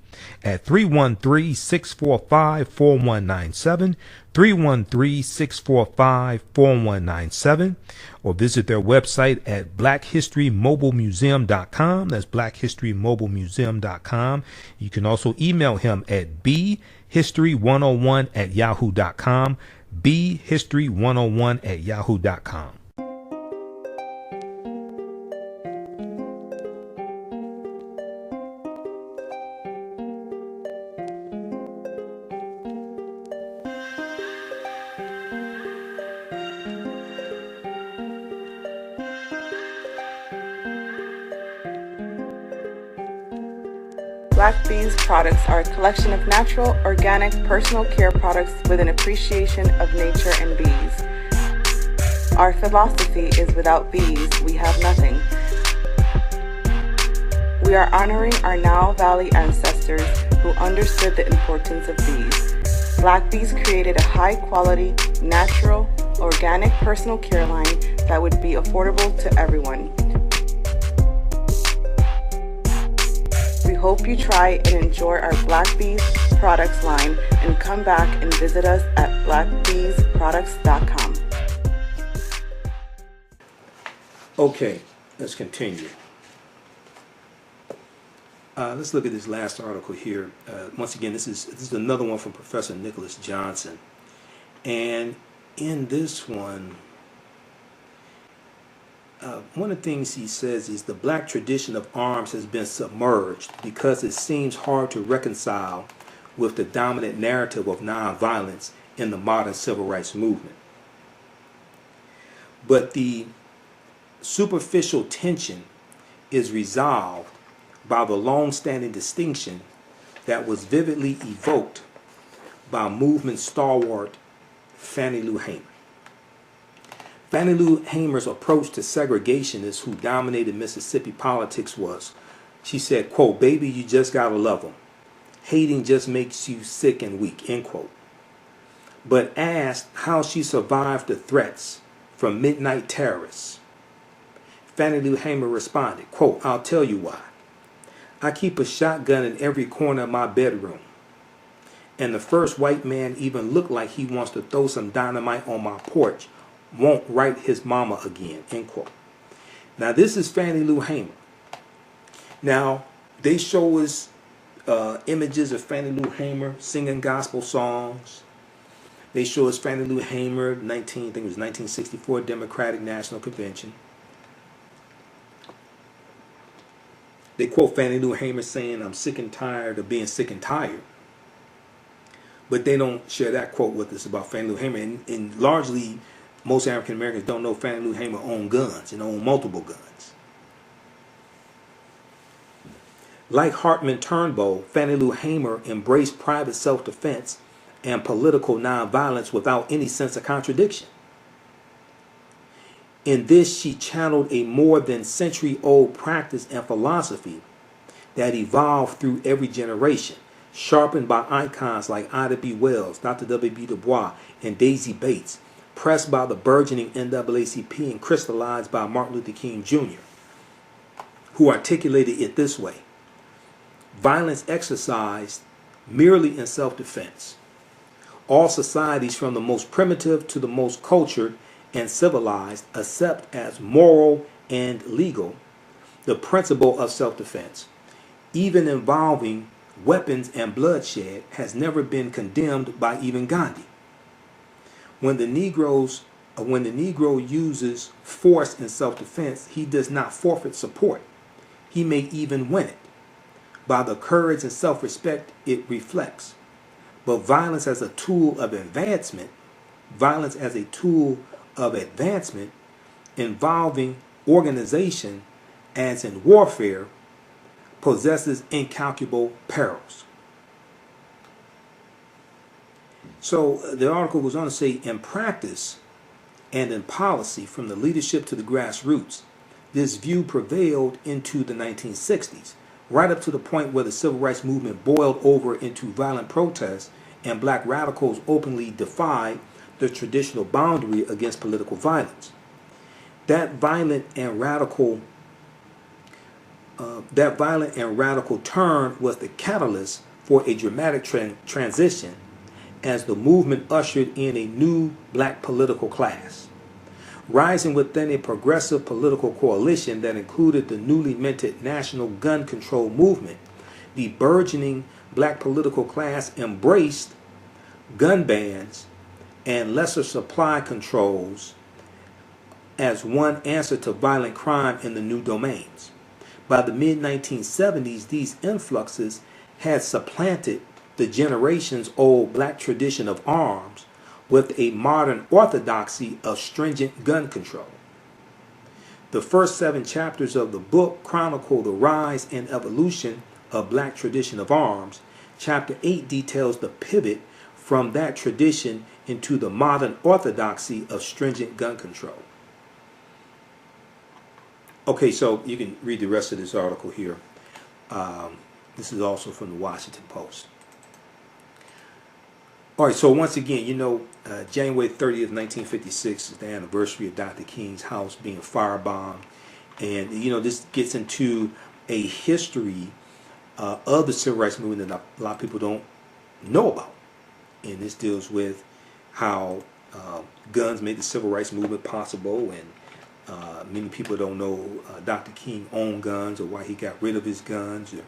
Speaker 1: at 313-645-4197, 313-645-4197, or visit their website at blackhistorymobilemuseum.com. That's blackhistorymobilemuseum.com. You can also email him at bhistory101@yahoo.com, bhistory101@yahoo.com.
Speaker 3: Black Bees products are a collection of natural, organic, personal care products with an appreciation of nature and bees. Our philosophy is without bees, we have nothing. We are honoring our Nile Valley ancestors who understood the importance of bees. Black Bees created a high-quality, natural, organic personal care line that would be affordable to everyone. We hope you try and enjoy our Black Bees products line and come back and visit us at blackbeesproducts.com.
Speaker 1: Okay, let's continue. Let's look at this last article here. Once again, this is another one from Professor Nicholas Johnson. And in this one of the things he says is the black tradition of arms has been submerged because it seems hard to reconcile with the dominant narrative of nonviolence in the modern civil rights movement. But the superficial tension is resolved by the long-standing distinction that was vividly evoked by movement stalwart Fannie Lou Hamer. Fannie Lou Hamer's approach to segregationists who dominated Mississippi politics was, she said, quote, "Baby, you just gotta love them. Hating just makes you sick and weak," end quote. But asked how she survived the threats from midnight terrorists, Fannie Lou Hamer responded, quote, "I'll tell you why. I keep a shotgun in every corner of my bedroom. And the first white man even look like he wants to throw some dynamite on my porch won't write his mama again," end quote. Now this is Fannie Lou Hamer. Now they show us images of Fannie Lou Hamer singing gospel songs. They show us Fannie Lou Hamer, I think it was 1964 Democratic National Convention. They quote Fannie Lou Hamer saying, "I'm sick and tired of being sick and tired." But they don't share that quote with us about Fannie Lou Hamer. And largely, most African Americans don't know Fannie Lou Hamer owned guns and owned multiple guns. Like Hartman Turnbull, Fannie Lou Hamer embraced private self-defense and political nonviolence without any sense of contradiction. In this, she channeled a more than century-old practice and philosophy that evolved through every generation, sharpened by icons like Ida B. Wells, Dr. W.B. Du Bois, and Daisy Bates, pressed by the burgeoning NAACP and crystallized by Martin Luther King Jr., who articulated it this way: violence exercised merely in self-defense. All societies, from the most primitive to the most cultured and civilized, accept as moral and legal the principle of self-defense, even involving weapons and bloodshed, has never been condemned by even Gandhi. When the Negro uses force in self-defense, he does not forfeit support. He may even win it by the courage and self-respect it reflects. But violence as a tool of advancement, involving organization as in warfare, possesses incalculable perils. So the article goes on to say, in practice and in policy, from the leadership to the grassroots, this view prevailed into the 1960s, right up to the point where the civil rights movement boiled over into violent protests and black radicals openly defied the traditional boundary against political violence. That violent and radical turn was the catalyst for a dramatic transition as the movement ushered in a new black political class, rising within a progressive political coalition that included the newly minted National Gun Control Movement. The burgeoning black political class embraced gun bans and lesser supply controls as one answer to violent crime in the new domains. By the mid-1970s, these influxes had supplanted the generations-old black tradition of arms with a modern orthodoxy of stringent gun control. The first 7 chapters of the book chronicle the rise and evolution of black tradition of arms. Chapter 8 details the pivot from that tradition into the modern orthodoxy of stringent gun control. Okay, so you can read the rest of this article here. This is also from the Washington Post. All right, so once again, January 30th, 1956 is the anniversary of Dr. King's house being firebombed. And, this gets into a history of the civil rights movement that a lot of people don't know about. And this deals with how guns made the civil rights movement possible. And many people don't know Dr. King owned guns, or why he got rid of his guns, or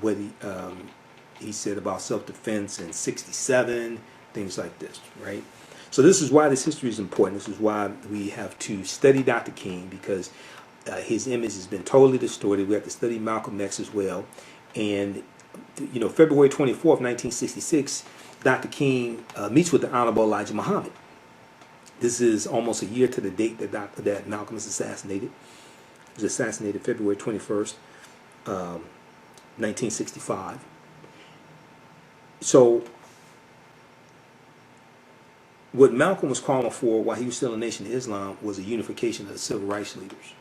Speaker 1: what he said about self-defense in '67, things like this, right? So this is why this history is important. This is why we have to study Dr. King, because his image has been totally distorted. We have to study Malcolm X as well. And, February 24th, 1966, Dr. King meets with the Honorable Elijah Muhammad. This is almost a year to the date that Malcolm is assassinated. He was assassinated February 21st, 1965. So what Malcolm was calling for while he was still in the Nation of Islam was a unification of the civil rights leaders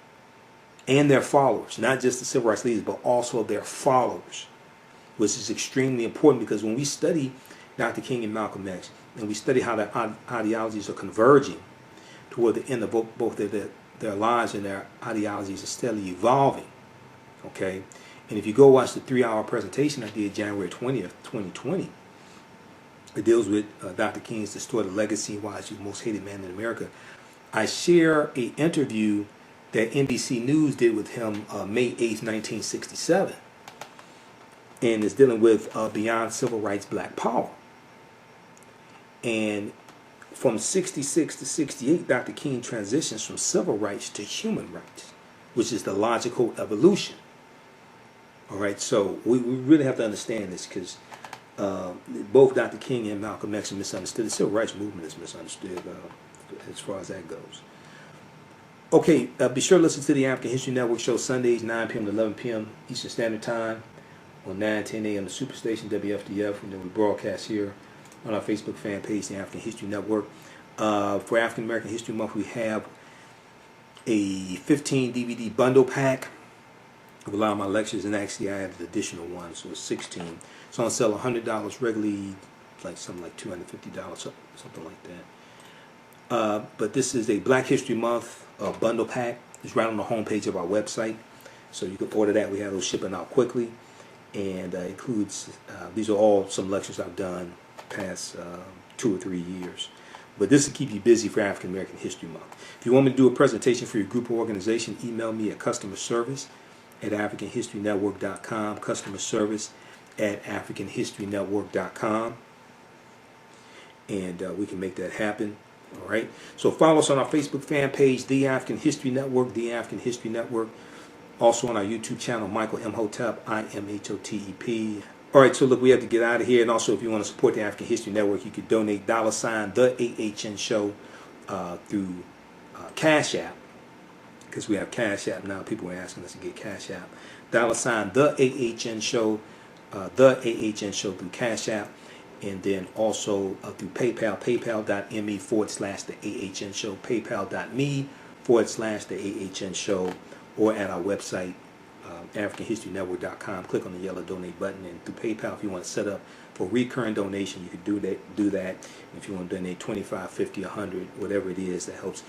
Speaker 1: and their followers, not just the civil rights leaders, but also their followers, which is extremely important, because when we study Dr. King and Malcolm X, and we study how their ideologies are converging toward the end of both their lives, and their ideologies are steadily evolving, okay? And if you go watch the 3-hour presentation I did January 20th, 2020, it deals with Dr. King's distorted legacy, why he's the most hated man in America. I share an interview that NBC News did with him May 8th, 1967. And it's dealing with Beyond Civil Rights Black Power. And from 66 to 68, Dr. King transitions from civil rights to human rights, which is the logical evolution. All right, so we really have to understand this, because both Dr. King and Malcolm X are misunderstood. The civil rights movement is misunderstood as far as that goes. Okay, be sure to listen to the African History Network show Sundays, 9 p.m. to 11 p.m. Eastern Standard Time on 9:10 a.m. the Superstation WFDF, and then we broadcast here on our Facebook fan page, the African History Network. For African American History Month, we have a 15 DVD bundle pack of a lot of my lectures, and actually I added an additional one, so it's 16. It's on sale $100, regularly something like $250, something like that. But this is a Black History Month bundle pack. It's right on the homepage of our website, so you can order that. We have those shipping out quickly, and includes these are all some lectures I've done past 2 or 3 years. But this will keep you busy for African American History Month. If you want me to do a presentation for your group or organization, email me at customer service at africanhistorynetwork.com, customer service at africanhistorynetwork.com, and we can make that happen. All right. So follow us on our Facebook fan page, The African History Network, The African History Network. Also on our YouTube channel, Michael Imhotep, IMHOTEP. All right, so look, we have to get out of here. And also, if you want to support the African History Network, you could donate $, the AHN show through Cash App. because we have Cash App now. People are asking us to get Cash App. $ the AHN Show, the AHN Show through Cash App, and then also through PayPal, paypal.me/the AHN Show, paypal.me/the AHN Show, or at our website, AfricanHistoryNetwork.com. Click on the yellow donate button, and through PayPal, if you want to set up for recurring donation, you can do that. If you want to donate 25, 50, 100, whatever it is, that helps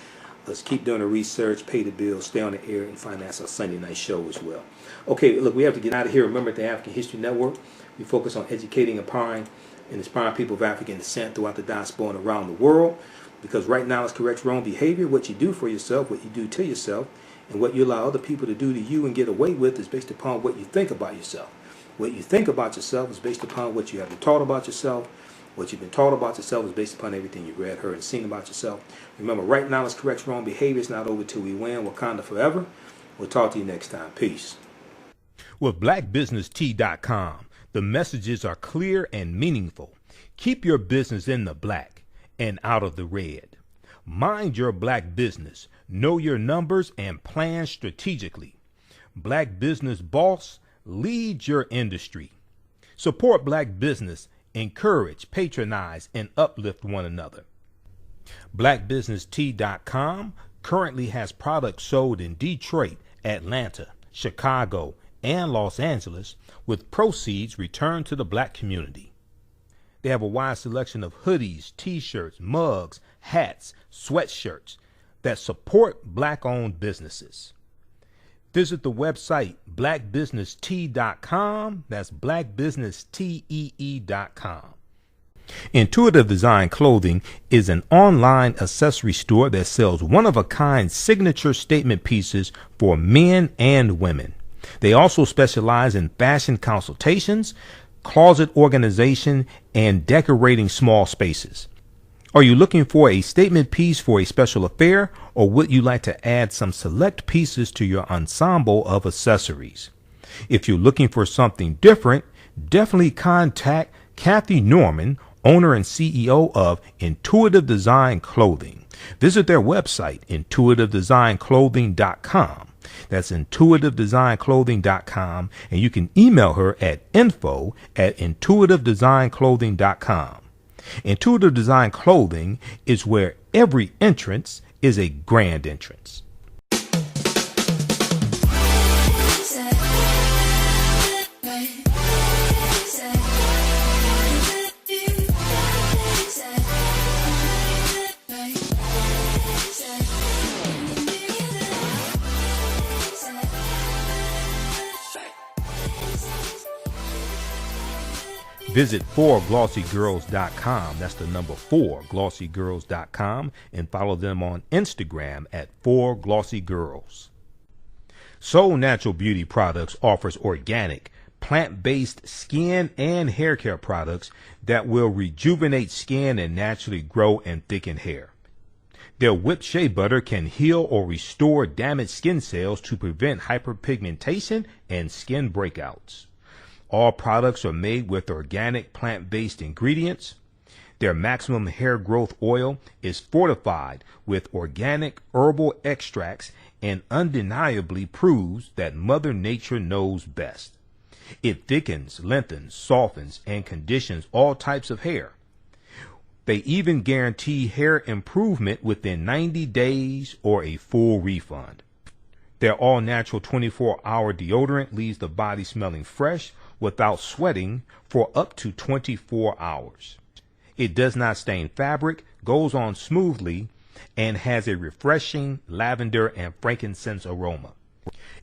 Speaker 1: us keep doing the research, pay the bills, stay on the air, and finance our Sunday night show as well. Okay, look, we have to get out of here. Remember, at the African History Network, we focus on educating, empowering, and inspiring people of African descent throughout the diaspora and around the world. Because right now, it's correct wrong behavior. What you do for yourself, what you do to yourself, and what you allow other people to do to you and get away with is based upon what you think about yourself. What you think about yourself is based upon what you have been taught about yourself. What you've been taught about yourself is based upon everything you've read, heard, and seen about yourself. Remember, right now is correct wrong behavior. It's not over till we win. Wakanda forever. We'll talk to you next time. Peace.
Speaker 4: With BlackBusinessT.com, the messages are clear and meaningful. Keep your business in the black and out of the red. Mind your black business. Know your numbers and plan strategically. Black Business Boss, lead your industry. Support black business. Encourage, patronize, and uplift one another. BlackBusinessT.com currently has products sold in Detroit, Atlanta, Chicago, and Los Angeles, with proceeds returned to the black community. They have a wide selection of hoodies, t-shirts, mugs, hats, sweatshirts that support black-owned businesses. Visit the website blackbusinesstee.com. That's blackbusinesstee.com. Intuitive Design Clothing is an online accessory store that sells one-of-a-kind signature statement pieces for men and women. They also specialize in fashion consultations, closet organization, and decorating small spaces. Are you looking for a statement piece for a special affair, or would you like to add some select pieces to your ensemble of accessories? If you're looking for something different, definitely contact Kathy Norman, owner and CEO of Intuitive Design Clothing. Visit their website, intuitivedesignClothing.com. That's intuitivedesignClothing.com, and you can email her at info@intuitivedesignClothing.com. Intuitive Design Clothing is where every entrance is a grand entrance. Visit 4glossygirls.com. That's the number 4glossygirls.com, and follow them on Instagram at 4glossygirls. Soul Natural Beauty Products offers organic, plant-based skin and hair care products that will rejuvenate skin and naturally grow and thicken hair. Their whipped shea butter can heal or restore damaged skin cells to prevent hyperpigmentation and skin breakouts. All products are made with organic plant-based ingredients. Their maximum hair growth oil is fortified with organic herbal extracts and undeniably proves that Mother Nature knows best. It thickens, lengthens, softens, and conditions all types of hair. They even guarantee hair improvement within 90 days or a full refund. Their all-natural 24-hour deodorant leaves the body smelling fresh without sweating for up to 24 hours. It does not stain fabric, goes on smoothly, and has a refreshing lavender and frankincense aroma.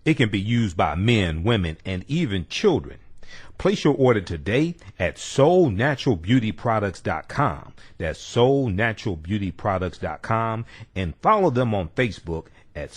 Speaker 4: It can be used by men, women, and even children. Place your order today at soulnaturalbeautyproducts.com. That's soulnaturalbeautyproducts.com, and follow them on Facebook